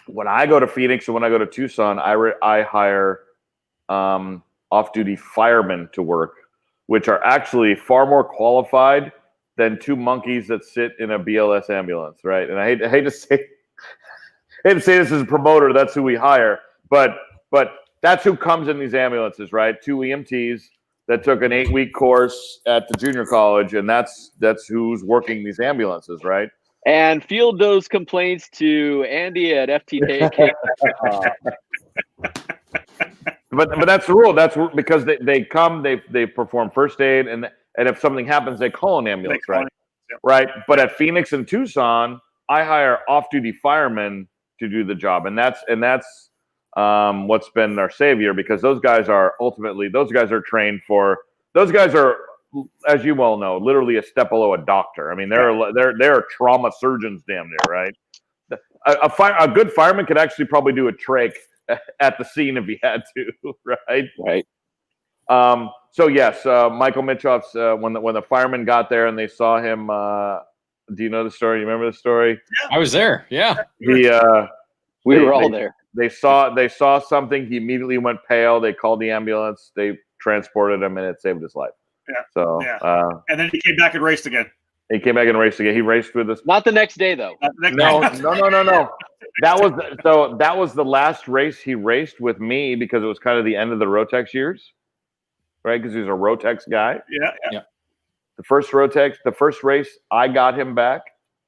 Speaker 3: when I go to Phoenix and when I go to Tucson, I hire off-duty firemen to work, which are actually far more qualified than two monkeys that sit in a BLS ambulance, right? And I hate to say this as a promoter, that's who we hire, but that's who comes in these ambulances, right? Two EMTs that took an 8-week course at the junior college, and that's who's working these ambulances, right?
Speaker 4: And field those complaints to Andy at FTK.
Speaker 3: But that's the rule. That's because they come, they perform first aid, and if something happens, they call an ambulance, right? Right. But at Phoenix and Tucson, I hire off-duty firemen to do the job, and that's what's been our savior, because those guys are trained for. Those guys are, as you well know, literally a step below a doctor. I mean, they're trauma surgeons, damn near, right? A good fireman could actually probably do a trach at the scene if he had to, right?
Speaker 4: Right.
Speaker 3: So yes, Michael Mitchoff's when the firemen got there and they saw him. Do you know the story? You remember the story?
Speaker 2: I was there. Yeah.
Speaker 4: We were all there.
Speaker 3: They saw something. He immediately went pale. They called the ambulance. They transported him, and it saved his life.
Speaker 1: Yeah.
Speaker 3: So
Speaker 1: and then he came back and raced again.
Speaker 3: He came back and raced again. He raced with us.
Speaker 4: Not the next day, though.
Speaker 3: No. That was the last race he raced with me, because it was kind of the end of the Rotex years, right? Because he was a Rotex guy.
Speaker 1: Yeah.
Speaker 3: The first race I got him back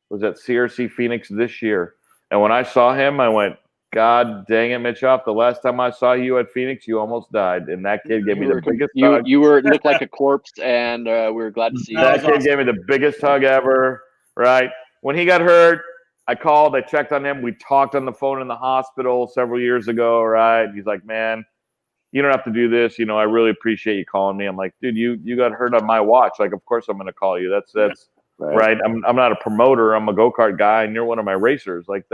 Speaker 3: was at CRC Phoenix this year. And when I saw him, I went, God dang it, Mitchoff, the last time I saw you at Phoenix, you almost died. And that kid gave me the biggest hug.
Speaker 4: You looked like a corpse, and we were glad to see you.
Speaker 3: That kid gave me the biggest hug ever, right? When he got hurt, I called, I checked on him. We talked on the phone in the hospital several years ago, right? He's like, man, you don't have to do this. I really appreciate you calling me. I'm like, dude, you got hurt on my watch. Like, of course I'm going to call you. That's right. I'm not a promoter. I'm a go-kart guy, and you're one of my racers. Like,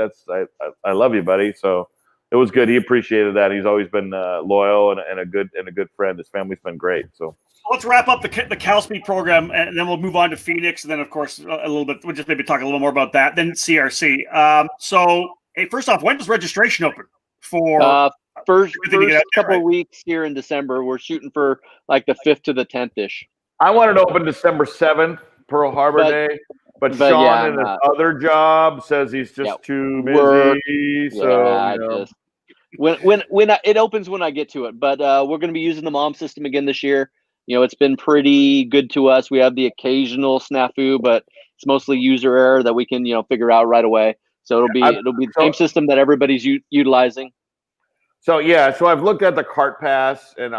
Speaker 3: I love you, buddy. So it was good. He appreciated that. He's always been loyal and a good friend. His family's been great. So
Speaker 1: let's wrap up the CalSpeed program, and then we'll move on to Phoenix, and then of course a little bit. We'll just maybe talk a little more about that. Then CRC. So hey, first off, when does registration open for?
Speaker 4: First couple of weeks here in December. We're shooting for like the 5th to the 10th ish.
Speaker 3: I wanted to open December 7th, Pearl Harbor Day, but Sean in his other job says he's just too busy.
Speaker 4: It opens when I get to it. But we're going to be using the MOM system again this year. It's been pretty good to us. We have the occasional snafu, but it's mostly user error that we can figure out right away. So it'll be the same system that everybody's utilizing.
Speaker 3: So I've looked at the Kart Pass, and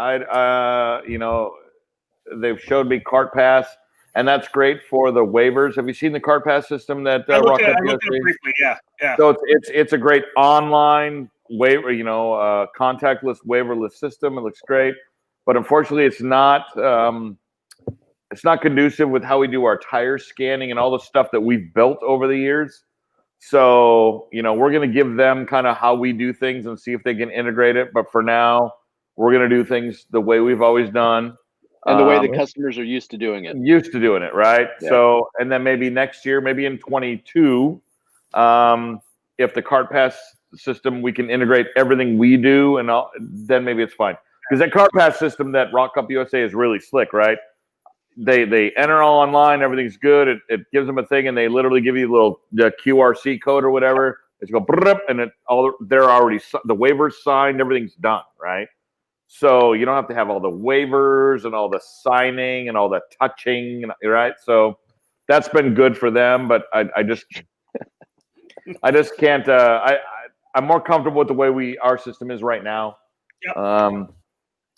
Speaker 3: they've showed me Kart Pass, and that's great for the waivers. Have you seen the Kart Pass system that
Speaker 1: I looked at it briefly? Yeah.
Speaker 3: So it's a great online waiver, contactless waiverless system. It looks great, but unfortunately, it's not conducive with how we do our tire scanning and all the stuff that we've built over the years. So, we're going to give them kind of how we do things and see if they can integrate it. But for now, we're going to do things the way we've always done.
Speaker 4: And the way the customers are used to doing it.
Speaker 3: Right?
Speaker 4: Yeah.
Speaker 3: So, and then maybe next year, maybe in 22, if the Kart Pass system, we can integrate everything we do, and then maybe it's fine. Because that Kart Pass system that Rock Cup USA is really slick, right? They enter all online, everything's good. It gives them a thing, and they literally give you a little QRC code or whatever. It's go and they're already the waivers signed, everything's done, right? So you don't have to have all the waivers and all the signing and all the touching, right? So that's been good for them, but I just can't. I'm more comfortable with the way our system is right now. Yep.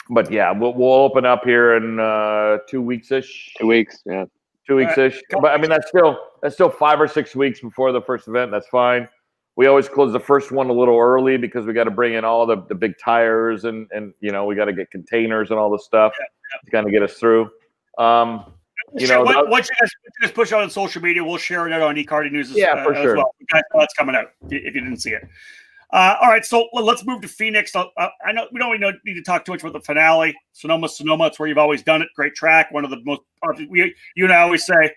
Speaker 3: But yeah, we'll open up here in 2 weeks-ish.
Speaker 4: 2 weeks, yeah.
Speaker 3: 2 weeks-ish. But I mean, that's still 5 or 6 weeks before the first event. That's fine. We always close the first one a little early because we got to bring in all the big tires and we got to get containers and all the stuff to kind of get us through.
Speaker 1: Once you guys push out on social media, we'll share it out on eKarting News
Speaker 3: for sure.
Speaker 1: as well. You guys know that's coming out if you didn't see it. All right, so let's move to Phoenix. I know we don't need to talk too much about the finale. Sonoma, it's where you've always done it. Great track, one of the most. You and I always say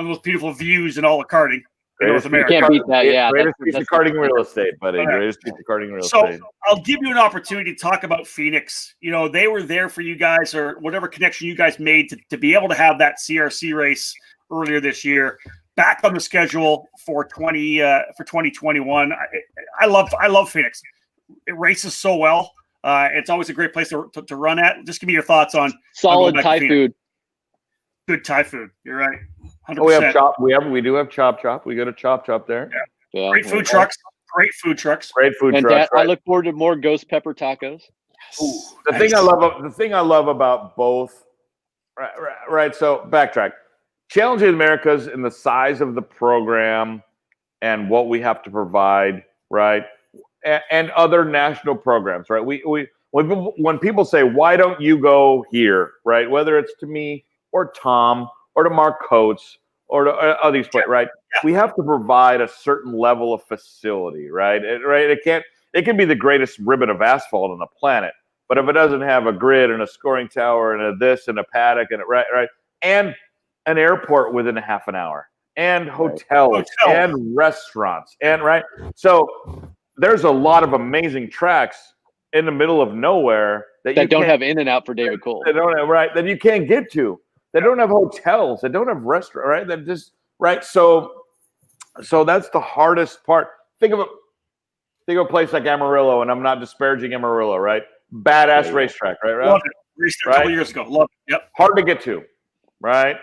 Speaker 1: most beautiful views in all of karting in North
Speaker 3: Greatest
Speaker 1: America.
Speaker 4: You can't beat that. Yeah,
Speaker 3: Greatest piece of karting real estate, buddy.
Speaker 1: Okay.
Speaker 3: Greatest piece of karting real
Speaker 1: So
Speaker 3: estate.
Speaker 1: I'll give you an opportunity to talk about Phoenix. You know, they were there for you guys, or whatever connection you guys made to be able to have that CRC race earlier this year back on the schedule for 2021. I love Phoenix. It races so well. It's always a great place to run at. Just give me your thoughts on
Speaker 4: solid Thai food.
Speaker 1: Good Thai food. You're right. 100%.
Speaker 3: Oh, we have chop. We do have chop. We got a chop there.
Speaker 4: Yeah.
Speaker 1: Great food trucks. Great food trucks.
Speaker 3: Great food
Speaker 4: And
Speaker 3: trucks.
Speaker 4: I look forward to more ghost pepper tacos.
Speaker 1: Ooh,
Speaker 3: The thing I love about both. Right. So backtrack. Challenge of the Americas in the size of the program and what we have to provide. Right. And other national programs. Right. When people say, why don't you go here? Right. Whether it's to me or Tom or to Mark Coates or to these players, right? Yeah. We have to provide a certain level of facility, right? It can be the greatest ribbon of asphalt on the planet, but if it doesn't have a grid and a scoring tower and a this and a paddock and and an airport within a half an hour and hotels and restaurants and so there's a lot of amazing tracks in the middle of nowhere that don't
Speaker 4: have in and out for David Cole.
Speaker 3: They don't have that you can't get to. They don't have hotels. They don't have restaurants, right? That just So that's the hardest part. Think of a place like Amarillo, and I'm not disparaging Amarillo, right? Badass racetrack, right?
Speaker 1: Love it. Raced there a couple years ago. Love it. Yep.
Speaker 3: Hard to get to, right?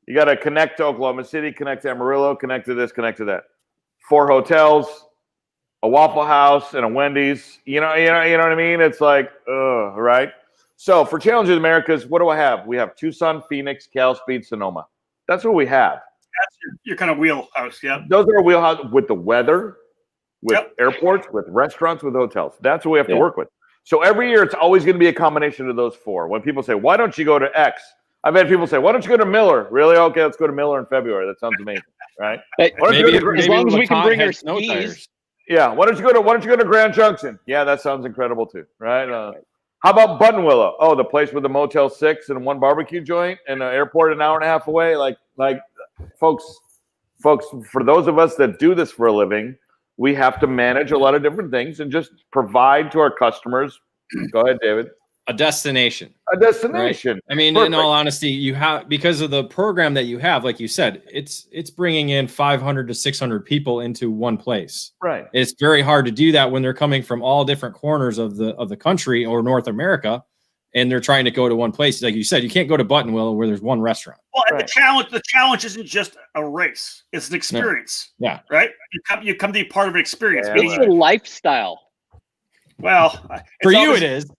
Speaker 3: You got to connect to Oklahoma City, connect to Amarillo, connect to this, connect to that. 4 hotels, a Waffle House, and a Wendy's. You know what I mean? It's like, right? So for Challenge of the Americas, what do I have? We have Tucson, Phoenix, Cal Speed, Sonoma. That's what we have.
Speaker 1: That's your kind of wheelhouse, yeah.
Speaker 3: Those are our wheelhouse with the weather, with airports, with restaurants, with hotels. That's what we have to work with. So every year, it's always going to be a combination of those 4. When people say, why don't you go to X? I've had people say, why don't you go to Miller? Really? Okay, let's go to Miller in February. That sounds amazing, right?
Speaker 4: Hey, as long as we can bring our skis.
Speaker 3: Yeah. Why don't you go to Grand Junction? Yeah, that sounds incredible too, right? How about Buttonwillow? Oh, the place with the Motel 6 and 1 barbecue joint and an airport an hour and a half away. Like folks, for those of us that do this for a living, we have to manage a lot of different things and just provide to our customers. Go ahead, David.
Speaker 2: A destination.
Speaker 3: Right?
Speaker 2: I mean, in all honesty, you have, because of the program that you have, like you said, it's bringing in 500 to 600 people into one place.
Speaker 3: Right.
Speaker 2: It's very hard to do that when they're coming from all different corners of the country or North America, and they're trying to go to one place. Like you said, you can't go to Buttonwillow where there's one restaurant.
Speaker 1: Well, and the challenge isn't just a race; it's an experience.
Speaker 2: Yeah.
Speaker 1: Right. You come to be part of an experience.
Speaker 4: It's a lifestyle.
Speaker 1: Well,
Speaker 2: for you it is.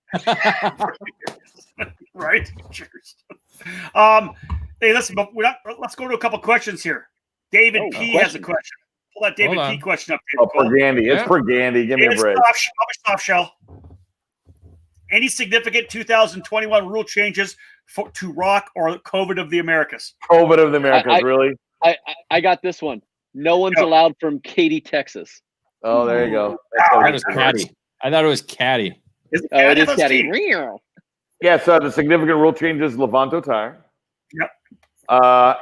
Speaker 1: Right. Cheers. Hey, listen, but let's go to a couple questions here. David P has a question. Pull that David P question up.
Speaker 3: David for Gandy. It's for Gandy. Give me a break.
Speaker 1: Soft shell. Any significant 2021 rule changes to rock or COVID of the Americas?
Speaker 3: COVID of the Americas, really?
Speaker 4: I got this one. No one's allowed from Katy, Texas.
Speaker 3: Oh, there you go.
Speaker 2: That was Caddy. I thought it was Caddy.
Speaker 4: It is Caddy.
Speaker 3: Yeah, so the significant rule changes Levanto tire.
Speaker 1: Yep.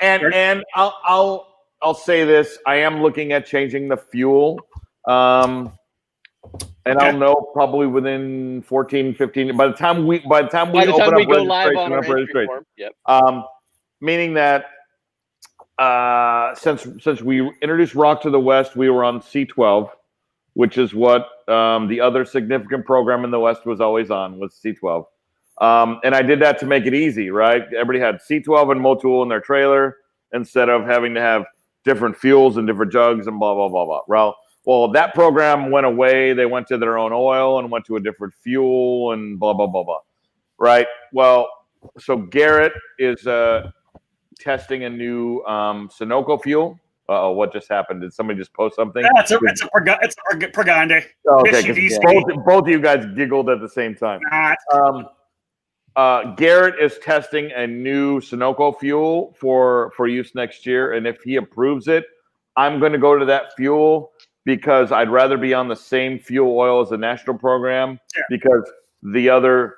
Speaker 3: And I'll say this: I am looking at changing the fuel, and I'll know probably within 14, 15. By the time we go live on our registration.
Speaker 4: Yep.
Speaker 3: Meaning that since we introduced Rock to the West, we were on C12, which is what the other significant program in the West was always on, was C12. And I did that to make it easy, right? Everybody had C12 and Motul in their trailer instead of having to have different fuels and different jugs and blah, blah, blah, blah. Well, that program went away. They went to their own oil and went to a different fuel and blah, blah, blah, blah. Right? Well, so Garrett is testing a new Sunoco fuel. Uh-oh, what just happened? Did somebody just post something?
Speaker 1: Yeah, it's a Pregande.
Speaker 3: Oh, okay, both of you guys giggled at the same time. Garrett is testing a new Sunoco fuel for use next year, and if he approves it, I'm going to go to that fuel because I'd rather be on the same fuel oil as the national program because the other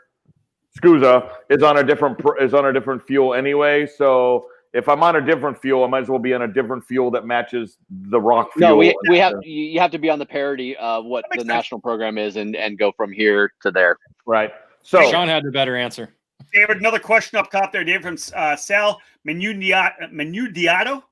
Speaker 3: SCUSA is on a different fuel anyway. So if I'm on a different fuel, I might as well be on a different fuel that matches the rock fuel.
Speaker 4: No, you have to be on the parity of what the national program is and go from here to there.
Speaker 3: Right. So
Speaker 2: Sean had the better answer.
Speaker 1: David, another question up top there, David, from Sal Menudiato.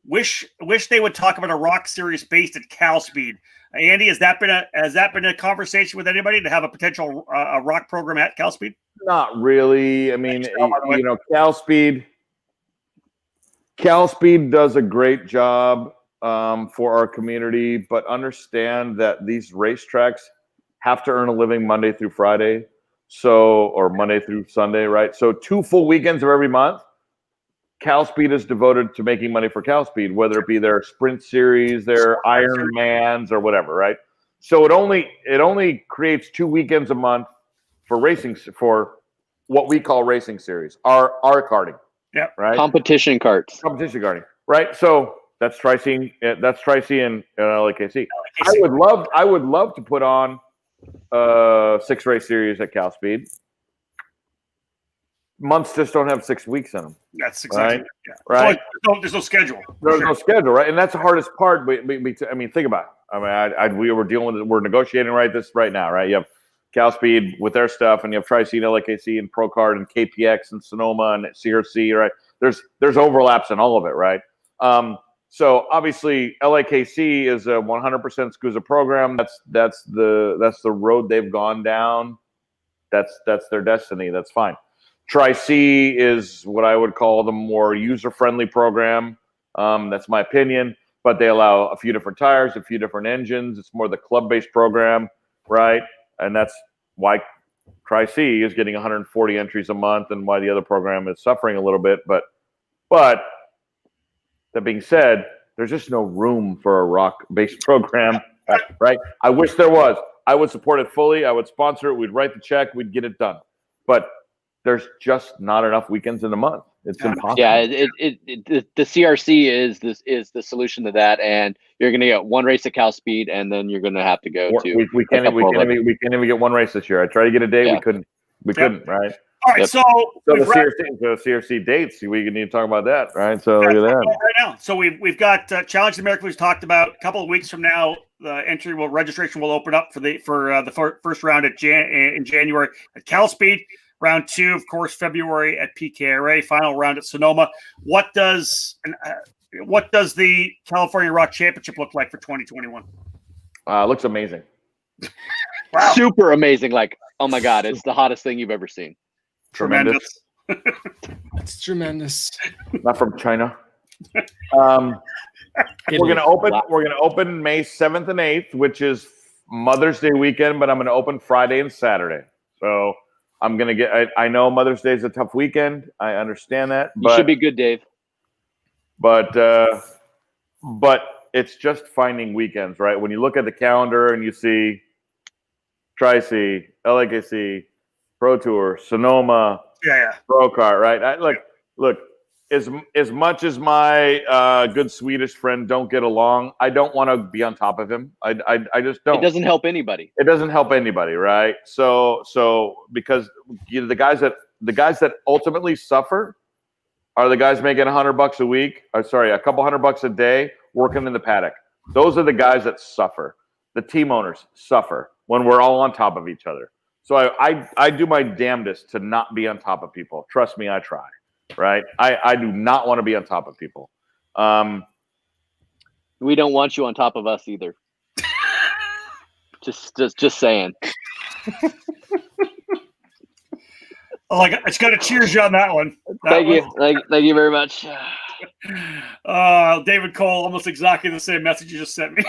Speaker 1: Wish they would talk about a rock series based at Cal Speed. Andy, has that been a conversation with anybody to have a potential a rock program at Cal Speed?
Speaker 3: not really. I mean, you know, Cal Speed does a great job for our community, but understand that these racetracks have to earn a living Monday through Friday, or Monday through Sunday, right? So 2 full weekends of every month, Cal Speed is devoted to making money for Cal Speed, whether it be their sprint series, their Ironmans, or whatever, right? So it only creates 2 weekends a month for racing, for what we call racing series, our karting.
Speaker 1: Yeah,
Speaker 3: right.
Speaker 4: Competition karting,
Speaker 3: right? So that's Tri-C and LAKC. I would love to put on 6 race series at Cal Speed. Months just don't have 6 weeks in them.
Speaker 1: That's exactly
Speaker 3: right.
Speaker 1: Yeah.
Speaker 3: Right.
Speaker 1: There's no schedule.
Speaker 3: There's no schedule, right? And that's the hardest part. I mean, think about it. I mean, we're negotiating right now, right? You have Cal Speed with their stuff, and you have Tri-C and LAKC and ProCard and KPX and Sonoma and CRC, right? There's overlaps in all of it, right? So obviously LAKC is a 100% SCUSA program. That's the road they've gone down. That's their destiny. That's fine. Tri-C is what I would call the more user-friendly program. That's my opinion, but they allow a few different tires, a few different engines. It's more the club-based program, right? And that's why Tri-C is getting 140 entries a month and why the other program is suffering a little bit. But that being said, there's just no room for a rock-based program, right? I wish there was. I would support it fully. I would sponsor it. We'd write the check. We'd get it done. But there's just not enough weekends in a month. It's impossible.
Speaker 4: Yeah, the CRC is the solution to that, and you're going to get 1 race at Cal Speed, and then you're going to have to go to.
Speaker 3: We can't even get 1 race this year. I tried to get a date. Yeah. We couldn't. Right.
Speaker 1: All right. So
Speaker 3: the CRC dates. We need to talk about that. Right. So look at that.
Speaker 1: Right now. So we've got Challenge America. We've talked about a couple of weeks from now. The registration will open up for the first round in January at Cal Speed. Round 2, of course, February at PKRA. Final round at Sonoma. What does the California Rock Championship look like for 2021?
Speaker 3: Looks amazing.
Speaker 1: Wow.
Speaker 4: Super amazing. Like, oh my God, it's the hottest thing you've ever seen.
Speaker 1: Tremendous.
Speaker 2: That's tremendous.
Speaker 3: Not from China. We're gonna open May 7th and 8th, which is Mother's Day weekend, but I'm gonna open Friday and Saturday. So I'm going to get – I know Mother's Day is a tough weekend. I understand that.
Speaker 4: You should be good, Dave.
Speaker 3: But it's just finding weekends, right? When you look at the calendar and you see Tri-C, LAKC, Pro Tour, Sonoma, Pro Kart, right? Look, as much as my good Swedish friend don't get along, I don't want to be on top of him. I just don't.
Speaker 4: It doesn't help anybody.
Speaker 3: It doesn't help anybody, right? So because the guys that ultimately suffer are the guys making $100 a week. A couple $100 a day working in the paddock. Those are the guys that suffer. The team owners suffer when we're all on top of each other. So I do my damnedest to not be on top of people. Trust me, I try. Right. I do not want to be on top of people.
Speaker 4: We don't want you on top of us either. just saying.
Speaker 1: It's got to cheers you on that one.
Speaker 4: Thank you very much.
Speaker 1: David Cole, almost exactly the same message you just sent me.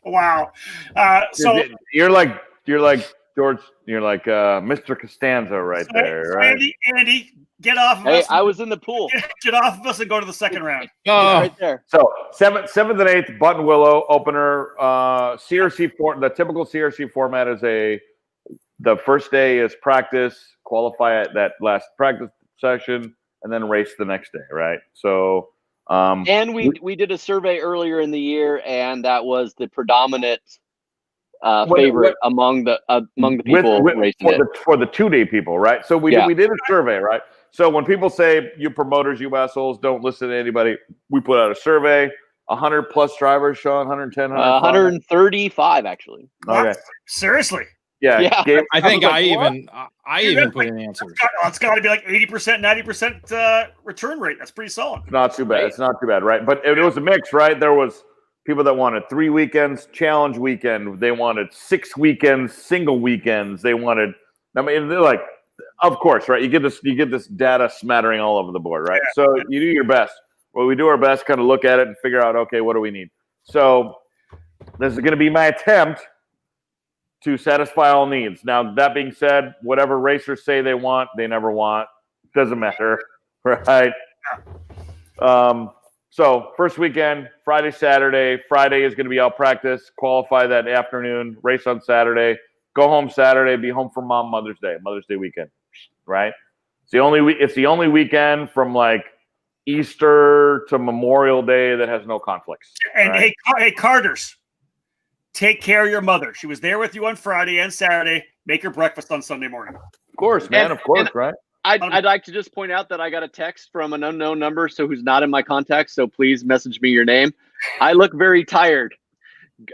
Speaker 1: Wow. So
Speaker 3: you're like George, you're like Mr. Costanza right there, right?
Speaker 1: Andy, get off of us.
Speaker 4: I was in the pool.
Speaker 1: Get off of us and go to the second round.
Speaker 4: Right there.
Speaker 3: So 7th and 8th, Button Willow opener. CRC the typical CRC format is the first day is practice, qualify at that last practice session, and then race the next day, right? So
Speaker 4: and we did a survey earlier in the year, and that was the predominant favorite among the people racing it.
Speaker 3: For the 2-day people, right? So we did a survey, right? So when people say you promoters, you assholes, don't listen to anybody, we put out a survey. 100 plus drivers, Sean, 110,
Speaker 4: 135 actually.
Speaker 3: Okay.
Speaker 1: Seriously?
Speaker 3: Yeah. Gabe,
Speaker 2: I think
Speaker 4: like,
Speaker 2: I even put in answers.
Speaker 1: It's got to be like 80%, 90% return rate. That's pretty solid.
Speaker 3: Not too bad. It's not too bad, right? But it was a mix, right? There was people that wanted 3 weekends, challenge weekend. They wanted 6 weekends, single weekends. They wanted. I mean, they're like, of course, right? You get this data smattering all over the board, right?
Speaker 1: Yeah.
Speaker 3: So you do your best. Well, we do our best, kind of look at it and figure out, okay, what do we need? So this is going to be my attempt to satisfy all needs. Now, that being said, whatever racers say they want, they never want. Doesn't matter, right? So first weekend, Friday, Saturday. Friday is going to be out practice, qualify that afternoon, race on Saturday, go home Saturday, be home for Mother's Day weekend, right? It's the only weekend from like Easter to Memorial Day that has no conflicts.
Speaker 1: And
Speaker 3: right?
Speaker 1: hey, Carters, take care of your mother. She was there with you on Friday and Saturday. Make her breakfast on Sunday morning.
Speaker 3: Of course, man. Of course, right?
Speaker 4: I'd like to just point out that I got a text from an unknown number, so who's not in my contacts. So please message me your name. I look very tired.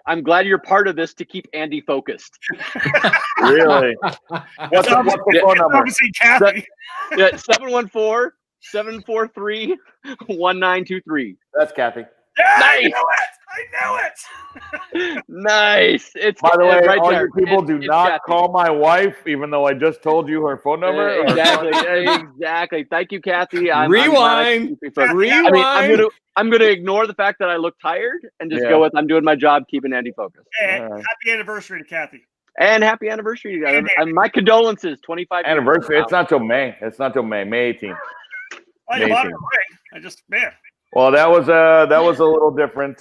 Speaker 4: I'm glad you're part of this to keep Andy focused.
Speaker 3: Really? What's the phone number?
Speaker 1: Obviously, Kathy.
Speaker 4: 714-743-1923.
Speaker 3: That's Kathy.
Speaker 1: Yeah,
Speaker 4: Nice.
Speaker 1: I knew it.
Speaker 4: Nice. It's
Speaker 3: By the way,
Speaker 4: right
Speaker 3: all
Speaker 4: there.
Speaker 3: you people do not
Speaker 4: Kathy.
Speaker 3: call my wife, even though I just told you her phone number.
Speaker 4: Exactly. Thank you, Kathy.
Speaker 2: Rewind.
Speaker 4: I'm gonna ignore the fact that I look tired and just go with I'm doing my job, keeping Andy focused.
Speaker 1: Hey, happy anniversary to Kathy.
Speaker 4: And happy anniversary, you guys. And my condolences. 25
Speaker 3: Anniversary.
Speaker 4: years.
Speaker 3: It's not till May. May 18th.
Speaker 1: Oh, you bought her a ring. Man.
Speaker 3: Well, that was a little different.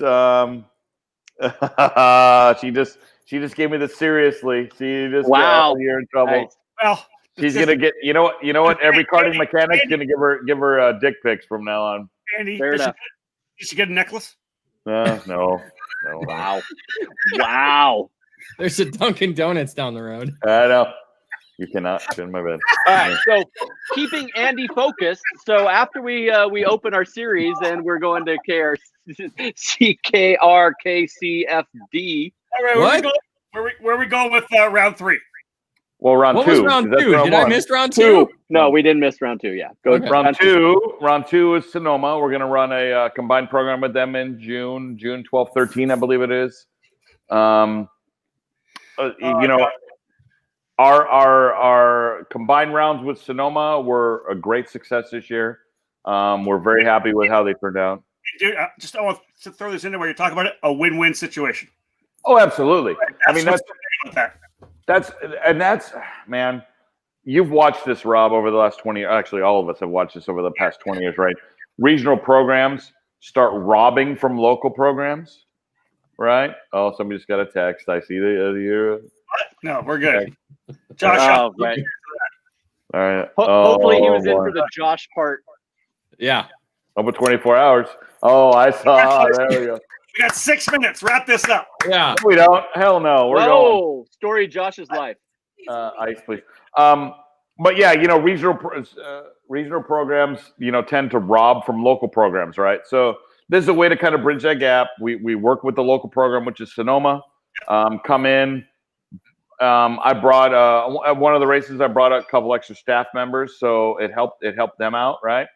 Speaker 3: She just gave me this seriously. She just you're in trouble.
Speaker 4: Nice.
Speaker 1: Well,
Speaker 3: she's gonna get you know what every karting mechanic's gonna give her dick pics from now on.
Speaker 1: Andy,
Speaker 4: fair enough.
Speaker 1: Did she get a necklace?
Speaker 3: No.
Speaker 4: Wow.
Speaker 2: There's a Dunkin' Donuts down the road.
Speaker 3: I know. You cannot sit in my bed.
Speaker 4: All right, so keeping Andy focused. So after we open our series and we're going to CKRKCFD.
Speaker 1: All right, where we going with round 3?
Speaker 3: Well, round
Speaker 2: what
Speaker 3: 2.
Speaker 2: Was round 2? Did I miss round 2?
Speaker 4: No, we didn't miss round 2. Yeah, go
Speaker 2: okay.
Speaker 3: Round two is Sonoma. We're going to run a combined program with them in June 12, 13, I believe it is. Our combined rounds with Sonoma were a great success this year. We're very happy with how they turned out.
Speaker 1: Dude, I want to throw this in there where you're talking about it, a win-win situation.
Speaker 3: Oh, absolutely. I mean, that's man, you've watched this, Rob, over the last 20 years. Actually, all of us have watched this over the past 20 years, right? Regional programs start robbing from local programs, right? Oh, somebody just got a text. I see the
Speaker 1: No, we're good. Josh,
Speaker 4: right.
Speaker 3: All right.
Speaker 4: Hopefully he was in for the Josh part.
Speaker 2: Yeah.
Speaker 3: Over 24 hours. Oh, I saw. There we go.
Speaker 1: We got 6 minutes. Wrap this up.
Speaker 2: Yeah.
Speaker 3: We don't. Hell no. We're going.
Speaker 4: Story of Josh's life.
Speaker 3: Ice, please. But yeah, regional programs, tend to rob from local programs, right? So this is a way to kind of bridge that gap. We work with the local program, which is Sonoma. Come in. I brought one of the races. I brought a couple extra staff members, so it helped them out, right?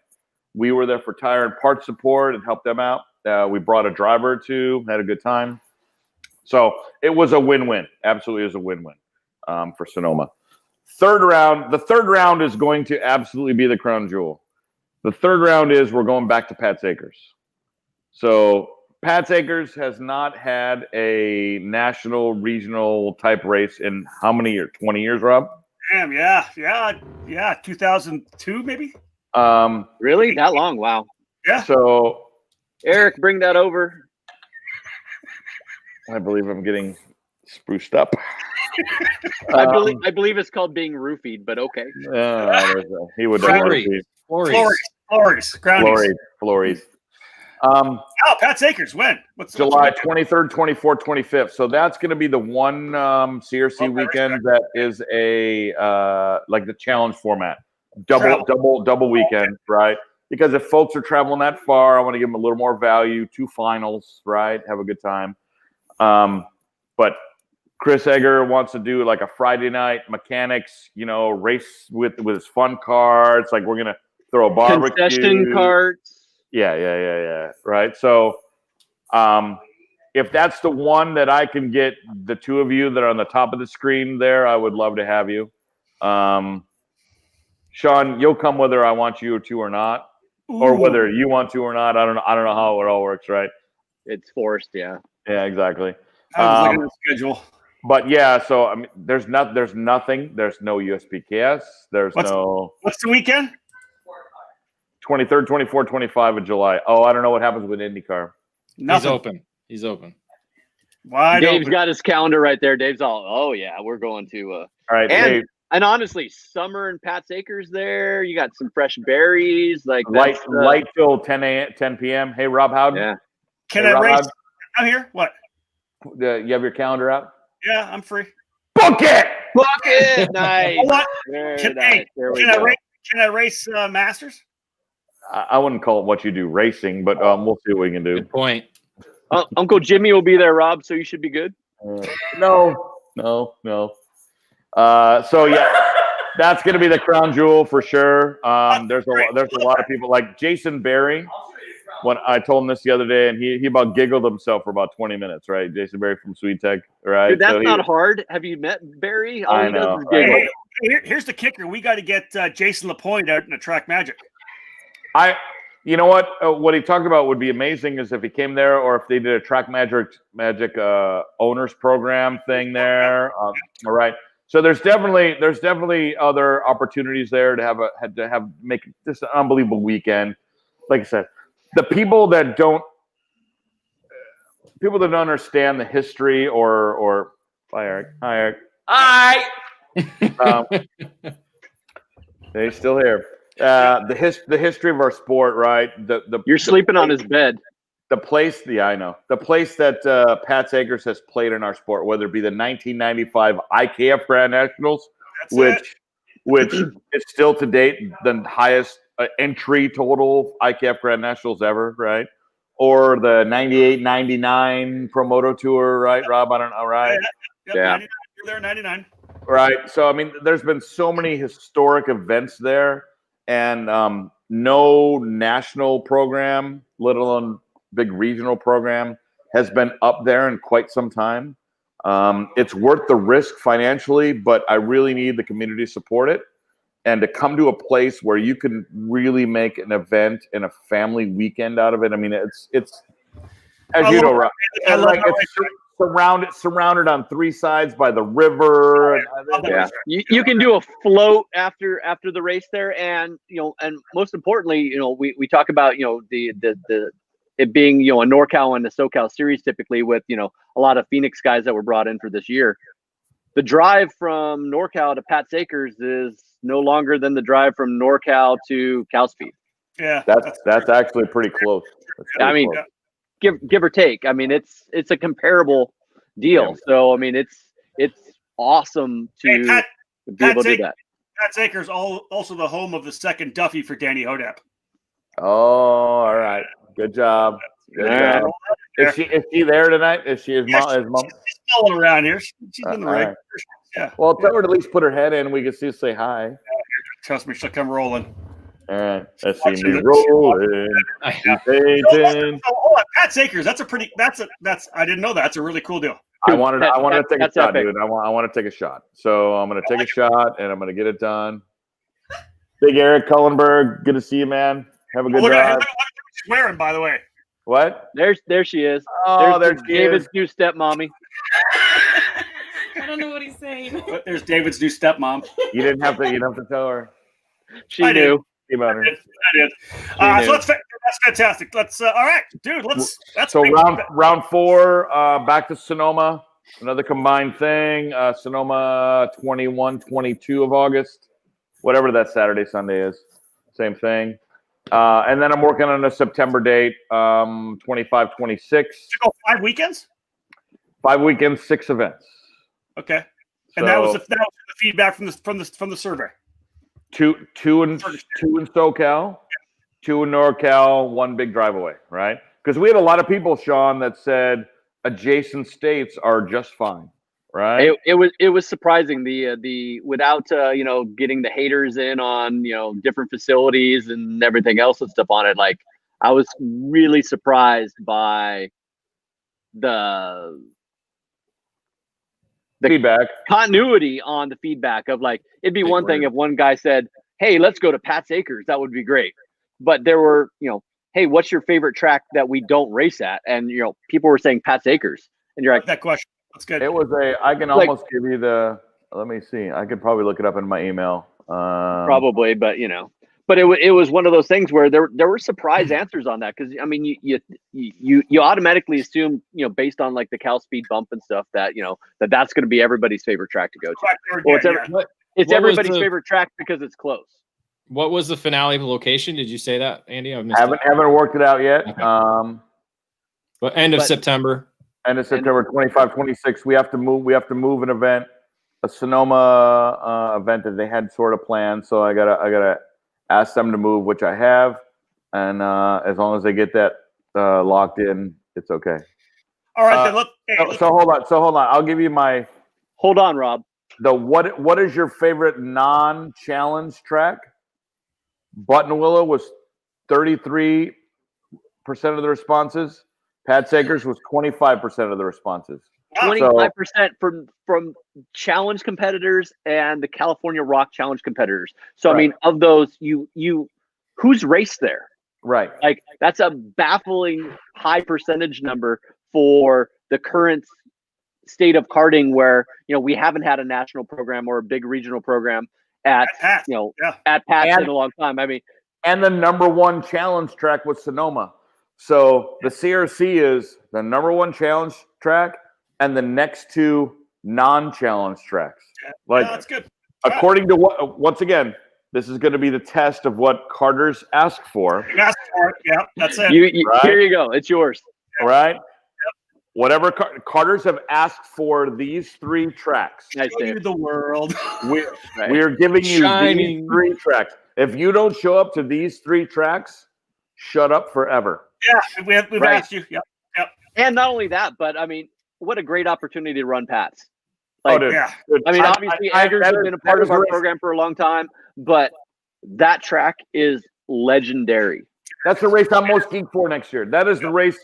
Speaker 3: We were there for tire and part support and helped them out. We brought a driver or two, had a good time. So it was a win-win. Absolutely, it was a win-win for Sonoma. The third round is going to absolutely be the crown jewel. The third round is we're going back to Pat's Acres. So Pat's Acres has not had a national, regional type race in how many years? 20 years, Rob?
Speaker 1: Damn, yeah. 2002, maybe?
Speaker 4: Really? That long? Wow.
Speaker 1: Yeah.
Speaker 3: So
Speaker 4: Eric, bring that over.
Speaker 3: I believe I'm getting spruced up.
Speaker 4: I believe it's called being roofied, but okay.
Speaker 3: He would have
Speaker 2: Flories.
Speaker 1: Flories.
Speaker 3: Flories.
Speaker 1: Pat Akers, when? What's
Speaker 3: July 23rd, 24th, 25th. So that's going to be the one CRC weekend that is a like the challenge format, double weekend, right? Because if folks are traveling that far, I want to give them a little more value. 2 finals, right? Have a good time. But Chris Egger wants to do like a Friday night mechanics, race with his fun car. It's like we're gonna throw a barbecue.
Speaker 4: Concession carts.
Speaker 3: Yeah. Right. So, if that's the one that I can get the 2 of you that are on the top of the screen there, I would love to have you. Sean, you'll come whether I want you to or not, or whether you want to or not. I don't know how it all works, right?
Speaker 4: It's forced, yeah.
Speaker 3: Yeah, exactly.
Speaker 1: I was looking at the schedule.
Speaker 3: But yeah, so I mean, there's nothing. There's no USPKS.
Speaker 1: What's the weekend?
Speaker 3: 23rd, 24th, 25th of July. Oh, I don't know what happens with IndyCar.
Speaker 1: Nothing.
Speaker 2: He's open.
Speaker 4: Dave's got his calendar right there. Dave's all, oh yeah, we're going to.
Speaker 3: All right, Dave.
Speaker 4: And honestly, summer in Pat's Acres there. You got some fresh berries, like
Speaker 3: light till 10 p.m. Hey, Rob Howden.
Speaker 4: Yeah.
Speaker 1: Can I race? I'm here. What?
Speaker 3: You have your calendar out?
Speaker 1: Yeah, I'm free.
Speaker 3: Book it.
Speaker 4: Nice.
Speaker 1: What?
Speaker 4: Can
Speaker 1: I race Masters?
Speaker 3: I wouldn't call it what you do racing, but we'll see what we can do.
Speaker 2: Good point.
Speaker 4: Uncle Jimmy will be there, Rob, so you should be good.
Speaker 3: No. So yeah, that's going to be the crown jewel for sure. There's a lot of people like Jason Berry. When I told him this the other day, and he about giggled himself for about 20 minutes, right? Jason Berry from Sweet Tech, right?
Speaker 4: Dude, that's not hard. Have you met Barry? All
Speaker 3: I
Speaker 4: he does
Speaker 3: know.
Speaker 4: is giggle.
Speaker 1: Hey, here's the kicker. We got to get Jason Lapointe out in the Track Magic.
Speaker 3: You know what? What he talked about would be amazing is if he came there, or if they did a Track Magic owners program thing there. All right. So there's definitely other opportunities there to make this an unbelievable weekend. Like I said, the people that don't understand the history or hi Eric. Hi. They're still here. The history of our sport, right?
Speaker 4: You're sleeping on his bed.
Speaker 3: The place, I know. The place that Pat Akers has played in our sport, whether it be the 1995 IKF Grand Nationals, which is still to date the highest entry total IKF Grand Nationals ever, right? Or the 98-99 Promoto Tour, right, Rob? I don't know, right?
Speaker 1: Yeah. You're there, 99.
Speaker 3: Right. So, I mean, there's been so many historic events there, and no national program, let alone big regional program, has been up there in quite some time. It's worth the risk financially, but I really need the community to support it and to come to a place where you can really make an event and a family weekend out of it. I mean, it's as you know, Rob, it's surrounded on 3 sides by the river.
Speaker 4: Yeah, you can do a float after the race there, and and most importantly, we talk about the it being a NorCal and a SoCal series typically with a lot of Phoenix guys that were brought in for this year. The drive from NorCal to Pat's Acres is no longer than the drive from NorCal to Calspeed.
Speaker 1: Yeah,
Speaker 3: that's actually pretty close.
Speaker 4: I mean, give or take. I mean, it's a comparable deal. Yeah. So I mean, it's awesome to be able to do that.
Speaker 1: Pat's Acres also the home of the second Duffy for Danny Hodep.
Speaker 3: Oh, all right. Good job. Good job. Is she there tonight? Is she his mom?
Speaker 1: She's still around here. She's in the ring.
Speaker 3: Right. Yeah. Well, tell her to at least put her head in. We can see say hi.
Speaker 1: Trust me, she'll come rolling.
Speaker 3: All right. Let's see me rolling.
Speaker 1: Pat's Acres. That's I didn't know that. That's a really cool deal.
Speaker 3: I wanted to take a shot, dude. I want to take a shot. So I'm going to take a shot, and I'm going to get it done. Big Eric Cullenberg, good to see you, man. Have a good drive.
Speaker 1: Swearing, by the way.
Speaker 3: What?
Speaker 4: There she is.
Speaker 3: Oh, there's
Speaker 4: David's new stepmommy.
Speaker 6: I don't know what he's saying.
Speaker 1: But there's David's new stepmom.
Speaker 3: You didn't have to tell her.
Speaker 4: She knew.
Speaker 3: About her.
Speaker 1: I did. So that's fantastic. Let's all right, dude. Let's
Speaker 3: so round 4, back to Sonoma. Another combined thing. Sonoma 21, 22 of August. Whatever that Saturday, Sunday is. Same thing. And then I'm working on a September date, 25, 26.
Speaker 1: To go 5 weekends?
Speaker 3: 5 weekends, 6 events.
Speaker 1: Okay.
Speaker 3: So
Speaker 1: And that was the feedback from the survey.
Speaker 3: two in SoCal, 2 in NorCal, 1 big drive away, right? Because we had a lot of people, Sean, that said adjacent states are just fine, right?
Speaker 4: It was surprising the without getting the haters in on different facilities and everything else and stuff on it. Like I was really surprised by the
Speaker 3: feedback
Speaker 4: continuity on the feedback of like it'd be one thing if one guy said, "Hey, let's go to Pat's Acres," that would be great. But there were hey, what's your favorite track that we don't race at? And people were saying Pat's Acres, and you're like,
Speaker 1: that question. That's good.
Speaker 3: It was I can almost give you the. Let me see. I could probably look it up in my email.
Speaker 4: Probably, but but it was one of those things where there were surprise answers on that because I mean you automatically assume based on like the Cal Speed bump and stuff that that's going to be everybody's favorite track to go to. Well, it's everybody's favorite track because it's close.
Speaker 2: What was the finale location? Did you say that, Andy? I
Speaker 3: haven't worked it out yet.
Speaker 2: Okay. But end of September.
Speaker 3: End of September 25, 26. We have to move an event, a Sonoma event that they had sort of planned. So I gotta ask them to move, which I have, and as long as they get that locked in, it's okay.
Speaker 1: All right, then
Speaker 3: so hold on. I'll give you my.
Speaker 4: Hold on, Rob.
Speaker 3: What is your favorite non-challenge track? Buttonwillow was 33% of the responses. Pat's Acres was 25% of the responses.
Speaker 4: 25% from challenge competitors and the California Rock Challenge competitors. So right. I mean, of those, who's raced there?
Speaker 3: Right.
Speaker 4: Like that's a baffling high percentage number for the current state of karting, where we haven't had a national program or a big regional program at Pat's in a long time. I mean,
Speaker 3: and the number 1 challenge track was Sonoma. So the CRC is the number 1 challenge track and the next 2 non-challenge tracks. Like
Speaker 1: that's good.
Speaker 3: According to once again, this is going to be the test of what karters ask for.
Speaker 1: Ask for it. Yeah, that's it.
Speaker 4: Right? Here you go. It's yours.
Speaker 3: All right. Whatever karters have asked for these 3 tracks.
Speaker 4: Nice,
Speaker 1: show you the world.
Speaker 3: We are giving you these 3 tracks. If you don't show up to these 3 tracks, shut up forever.
Speaker 1: Yeah, we've asked you. Yep.
Speaker 4: And not only that, but I mean, what a great opportunity to run Pat's. Like,
Speaker 3: dude.
Speaker 1: Yeah.
Speaker 4: I mean, obviously, Eggers has been a part of our program for a long time, but that track is legendary.
Speaker 3: That's the race I'm most geeked for next year. That is the race.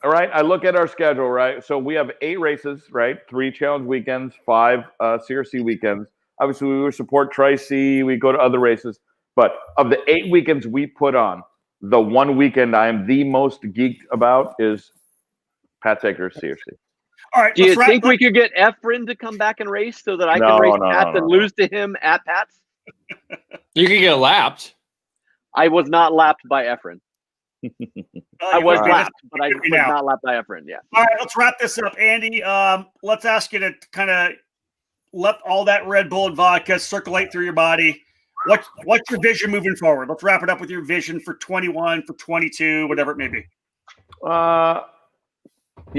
Speaker 3: All right. I look at our schedule, right? So we have 8 races, right? 3 challenge weekends, 5 CRC weekends. Obviously, we would support Tri-C. We go to other races. But of the 8 weekends we put on, the one weekend I am the most geeked about is Pat's Acres CRC.
Speaker 1: All right.
Speaker 4: Do you think we could get Efren to come back and race so that I can race Pat's and lose to him at Pat's?
Speaker 2: You could get lapped.
Speaker 4: I was not lapped by Efren. I was lapped, but I was not lapped by Efren. Yeah.
Speaker 1: All right, let's wrap this up, Andy. Let's ask you to kind of let all that Red Bull and vodka circulate through your body. What's your vision moving forward? Let's wrap it up with your vision for 21, for 22, whatever it may be.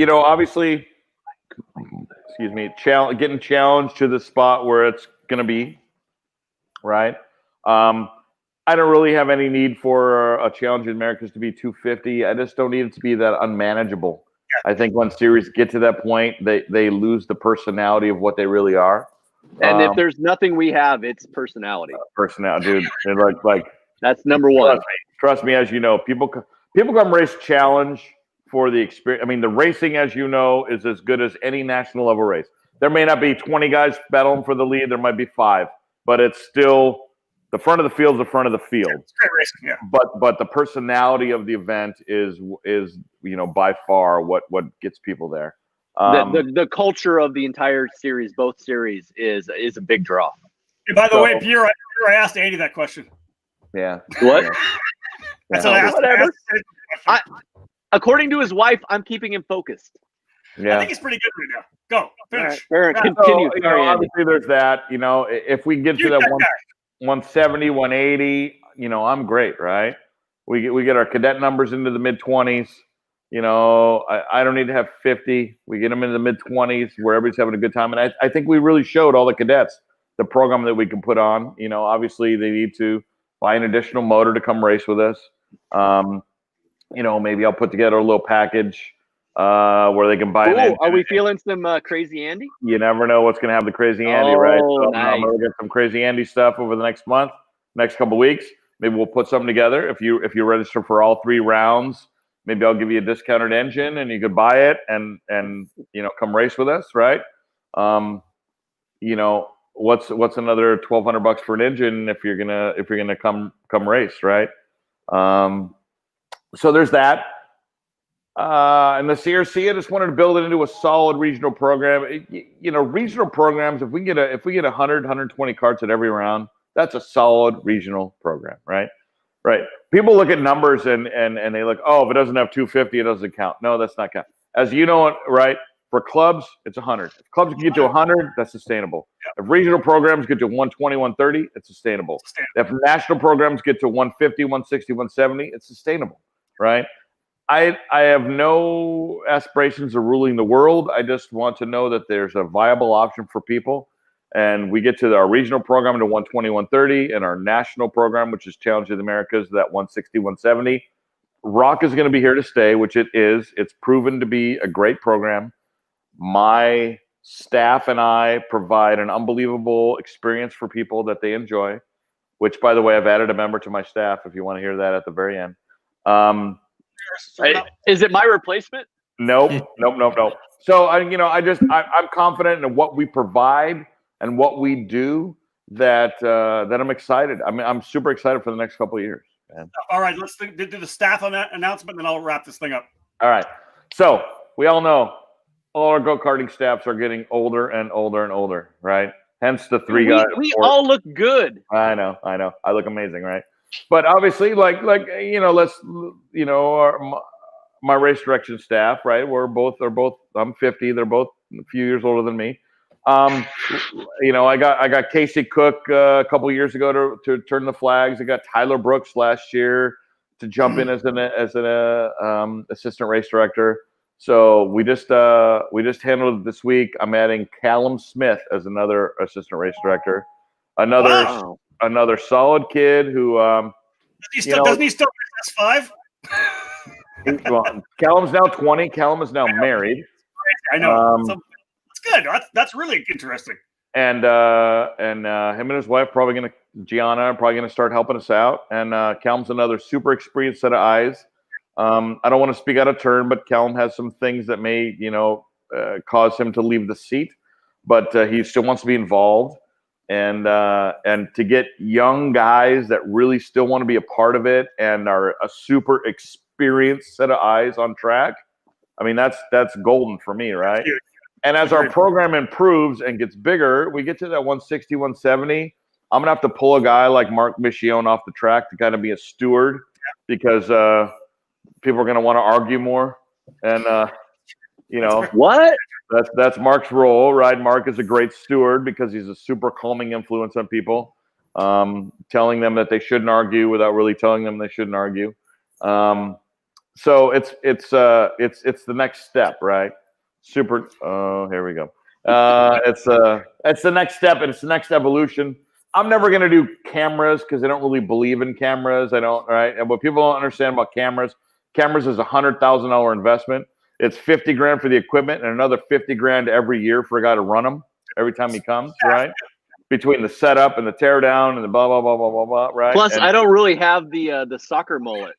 Speaker 3: Obviously, excuse me, getting challenged to the spot where it's going to be, right? I don't really have any need for a challenge in Americas to be 250. I just don't need it to be that unmanageable. Yeah. I think when series get to that point, they lose the personality of what they really are.
Speaker 4: And if there's nothing we have, it's personality.
Speaker 3: Personality, dude. Like
Speaker 4: that's number 1.
Speaker 3: Trust me, as you know, people come race challenge for the experience. I mean, the racing, as you know, is as good as any national level race. There may not be 20 guys battling for the lead. There might be 5, but it's still the front of the field is the front of the field. Yeah, it's
Speaker 1: great racing, yeah.
Speaker 3: But the personality of the event is by far what gets people there.
Speaker 4: The culture of the entire series, both series, is a big draw.
Speaker 1: And by the way, Pierre, I asked Andy that question.
Speaker 3: Yeah.
Speaker 4: What?
Speaker 1: That's what I asked.
Speaker 4: Whatever. According to his wife, I'm keeping him focused.
Speaker 3: Yeah.
Speaker 1: I think he's pretty good right now. Go. Finish.
Speaker 4: Right. Continue.
Speaker 3: So, obviously, there's that. If we get to that 170, 180, I'm great, right? We get our cadet numbers into the mid-20s. You know, I don't need to have 50. We get them into the mid-20s where everybody's having a good time. And I think we really showed all the cadets the program that we can put on. You know, obviously they need to buy an additional motor to come race with us. You know, maybe I'll put together a little package where they can buy an engine.
Speaker 4: Are we feeling some Crazy Andy?
Speaker 3: You never know what's going to have the Crazy Andy, right? So
Speaker 4: Nice.
Speaker 3: I'm going to get some Crazy Andy stuff over the next month, next couple weeks. Maybe we'll put something together. If you register for all 3 rounds, maybe I'll give you a discounted engine and you could buy it and you know, come race with us, right? You know, what's another $1,200 for an engine if you're gonna come race, right? So there's that. And the CRC, I just wanted to build it into a solid regional program. You know, regional programs, if we get 100, 120 carts at every round, that's a solid regional program, right? Right. People look at numbers and they look, oh, if it doesn't have 250, it doesn't count. No, that's not count. As you know, right? For clubs, it's 100. If clubs can get to 100, that's sustainable. If regional programs get to 120, 130, it's sustainable. If national programs get to 150, 160, 170, it's sustainable, right? I have no aspirations of ruling the world. I just want to know that there's a viable option for people. And we get to our regional program to 120, 130, and our national program, which is Challenge of the Americas, that 160, 170. Rock is going to be here to stay, which it is. It's proven to be a great program. My staff and I provide an unbelievable experience for people that they enjoy, which, by the way, I've added a member to my staff if you want to hear that at the very end.
Speaker 4: Is it my replacement?
Speaker 3: Nope. So I'm confident in what we provide and what we do that I'm excited. I mean, I'm super excited for the next couple of years, man.
Speaker 1: All right, let's do the staff on that announcement, and then I'll wrap this thing up.
Speaker 3: All right. So we all know all our go-karting staffs are getting older and older and older, right? Hence the 3 guys.
Speaker 4: We all look good.
Speaker 3: I know. I look amazing, right? But obviously, like my race direction staff, right? They're both. I'm 50. They're both a few years older than me. You know, I got Casey Cook a couple of years ago to turn the flags. I got Tyler Brooks last year to jump in as an assistant race director. So we just handled it this week. I'm adding Callum Smith as another assistant race director. Another solid kid who
Speaker 1: doesn't he still race S5?
Speaker 3: Well, Callum's now 20. Callum is now married.
Speaker 1: I know. That's good. That's really interesting.
Speaker 3: And him and his wife Gianna are probably gonna start helping us out. And Callum's another super experienced set of eyes. I don't want to speak out of turn, but Callum has some things that may, cause him to leave the seat, but he still wants to be involved. And to get young guys that really still want to be a part of it and are a super experienced set of eyes on track, I mean, that's golden for me, right? And as our program improves and gets bigger, we get to that 160, 170. I'm going to have to pull a guy like Mark Michione off the track to kind of be a steward because people are going to want to argue more. And,
Speaker 4: what?
Speaker 3: That's Mark's role, right? Mark is a great steward because he's a super calming influence on people, telling them that they shouldn't argue without really telling them they shouldn't argue. So it's the next step, right? Super. Oh, here we go. It's the next step, and it's the next evolution. I'm never going to do cameras because I don't really believe in cameras. I don't, right? And what people don't understand about cameras is a $100,000 investment. It's $50,000 for the equipment and another $50,000 every year for a guy to run them every time he comes, right? Between the setup and the tear down and the blah blah blah blah blah blah, right?
Speaker 4: Plus, I don't really have the soccer mullet.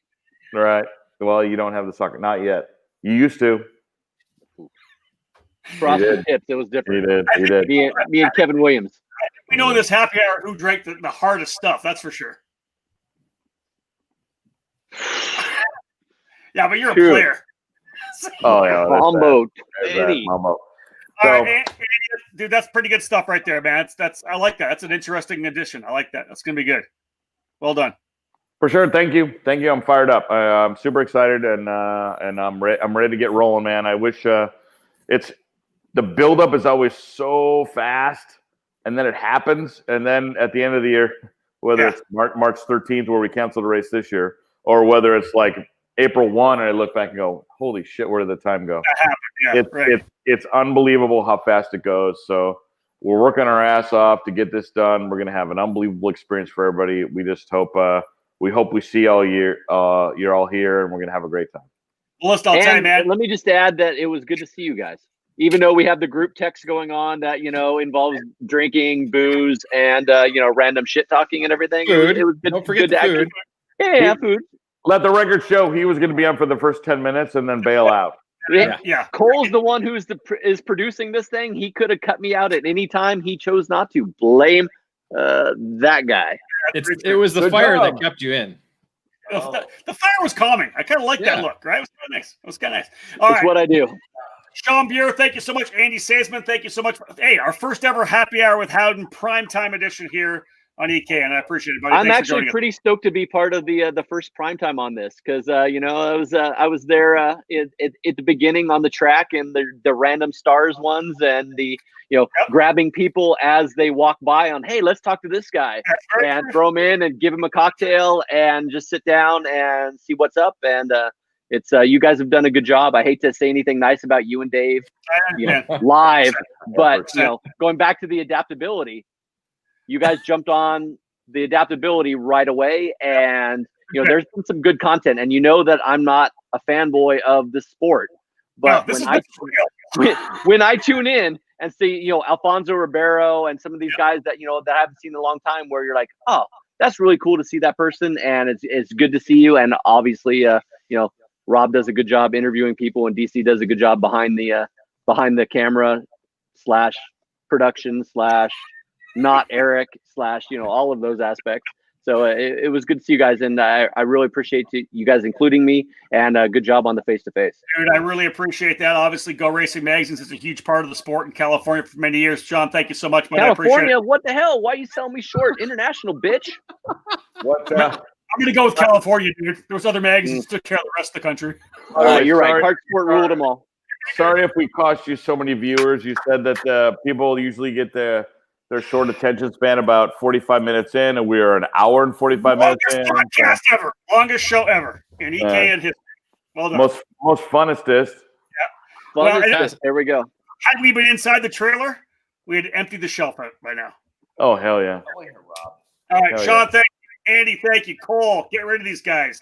Speaker 3: Right. Well, you don't have the soccer, not yet. You used to.
Speaker 4: Frosted tips. It was different.
Speaker 3: He did.
Speaker 4: Me and Kevin Williams.
Speaker 1: We know in this happy hour who drank the hardest stuff. That's for sure. Yeah, but you're a player.
Speaker 3: Oh yeah,
Speaker 4: Combo.
Speaker 3: All
Speaker 1: right, Andy, dude, that's pretty good stuff right there, man. I like that. That's an interesting addition. I like that. That's gonna be good. Well done.
Speaker 3: For sure. Thank you. I'm fired up. I'm super excited, and I'm ready to get rolling, man. I wish it's the buildup is always so fast, and then it happens, and then at the end of the year, whether it's March 13th where we canceled the race this year, or whether it's like April 1 and I look back and go, holy shit, where did the time go?
Speaker 1: That happened. Yeah,
Speaker 3: It's unbelievable how fast it goes. So we're working our ass off to get this done. We're going to have an unbelievable experience for everybody. We just hope we see all year. You're all here, and we're going to have a great time.
Speaker 1: Well, listen, I'll tell you, man.
Speaker 4: Let me just add that it was good to see you guys. Even though we have the group text going on that, involves drinking, booze, and, random shit talking and everything.
Speaker 2: Food.
Speaker 4: It was good,
Speaker 2: Don't forget
Speaker 4: good
Speaker 2: the food.
Speaker 4: Yeah, food.
Speaker 3: Let the record show he was going to be on for the first 10 minutes and then bail out.
Speaker 4: Yeah. Cole's the one who is producing this thing. He could have cut me out at any time. He chose not to. Blame that guy.
Speaker 2: It was the fire that kept you in.
Speaker 1: The fire was calming. I kind of like that look, right? It was kind of nice.
Speaker 4: That's what I do.
Speaker 1: Sean Buer, thank you so much. Andy Seesemann, thank you so much. Hey, our first ever happy hour with Howden primetime edition here on EKN. I appreciate it, buddy.
Speaker 4: I'm actually pretty stoked to be part of the first primetime on this because I was there at the beginning on the track and the random stars ones and the grabbing people as they walk by on, hey, let's talk to this guy and throw him in and give him a cocktail and just sit down and see what's up. And it's you guys have done a good job. I hate to say anything nice about you and Dave live, but going back to the adaptability, you guys jumped on the adaptability right away, and there's been some good content. And that I'm not a fanboy of the sport, but when I tune in and see Alfonso Ribeiro and some of these guys that that I haven't seen in a long time, where you're like, oh, that's really cool to see that person, and it's good to see you. And obviously, Rob does a good job interviewing people, and DC does a good job behind the camera / production / not Eric / all of those aspects. So it was good to see you guys, and I really appreciate you guys including me, and good job on the face-to-face.
Speaker 1: Dude, I really appreciate that. Obviously, Go Racing Magazines is a huge part of the sport in California for many years. John, thank you so much.
Speaker 4: California, what the hell? Why are you selling me short? International, bitch.
Speaker 1: I'm going to go with California, dude. There was other magazines that took care of the rest of the country.
Speaker 4: You're right. Cart Sport ruled them all.
Speaker 3: Sorry if we cost you so many viewers. You said that people usually get their short attention span about 45 minutes in, and we are an hour and 45 minutes in.
Speaker 1: Podcast ever. Longest show ever in EKN history. Well done.
Speaker 3: Most funnest.
Speaker 1: Yeah.
Speaker 4: There we go.
Speaker 1: Had we been inside the trailer, we had emptied the shelf out by now.
Speaker 3: Oh, hell yeah.
Speaker 1: All right, Sean, thank you. Andy, thank you. Cole, get rid of these guys.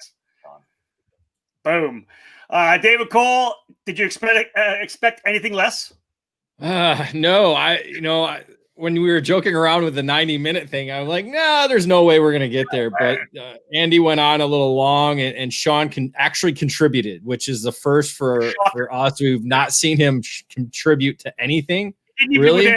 Speaker 1: Boom. David Cole, did you expect anything less?
Speaker 2: No, when we were joking around with the 90-minute thing, I'm like, no, there's no way we're going to get there. But Andy went on a little long, and Sean actually contributed, which is the first for us who've not seen him contribute to anything. Really?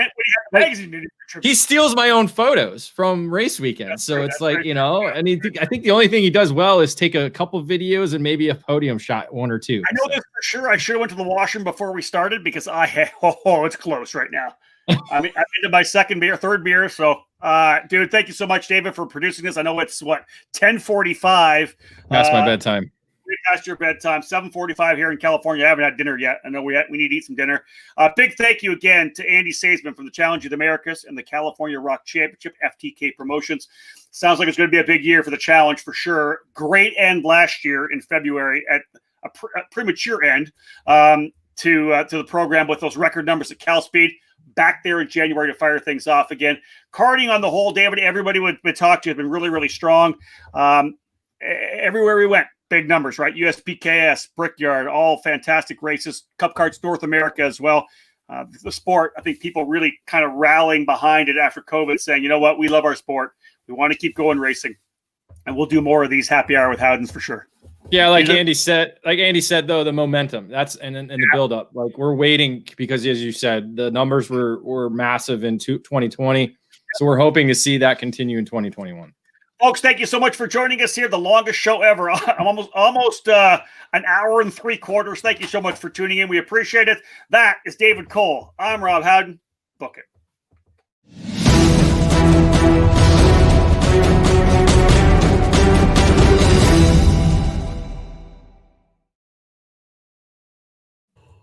Speaker 2: He steals my own photos from race weekend. So it's like, and I think the only thing he does well is take a couple of videos and maybe a podium shot, one or two.
Speaker 1: I know this for sure. I should have went to the washroom before we started because it's close right now. I'm into my third beer. So, dude, thank you so much, David, for producing this. I know it's 10:45.
Speaker 2: That's my bedtime.
Speaker 1: Past your bedtime, 7:45 here in California. I haven't had dinner yet. I know we need to eat some dinner. Big thank you again to Andy Seesemann from the Challenge of the Americas and the California Rock Championship, FTK Promotions. Sounds like it's going to be a big year for the Challenge for sure. Great end last year in February at a premature end to the program with those record numbers at Cal Speed. Back there in January to fire things off again. Karting on the whole, David, everybody would talk to has been really, really strong. Everywhere we went, big numbers, right? USPKS, Brickyard, all fantastic races. Cup Karts North America as well. The sport, I think people really kind of rallying behind it after COVID, saying, you know what, we love our sport. We want to keep going racing. And we'll do more of these happy hour with Howdens for sure.
Speaker 2: Yeah, like Andy said, though, the momentum and the buildup. Like we're waiting because, as you said, the numbers were massive in 2020. So we're hoping to see that continue in 2021.
Speaker 1: Folks, thank you so much for joining us here. The longest show ever. I'm almost an hour and 3/4. Thank you so much for tuning in. We appreciate it. That is David Cole. I'm Rob Howden. Book it.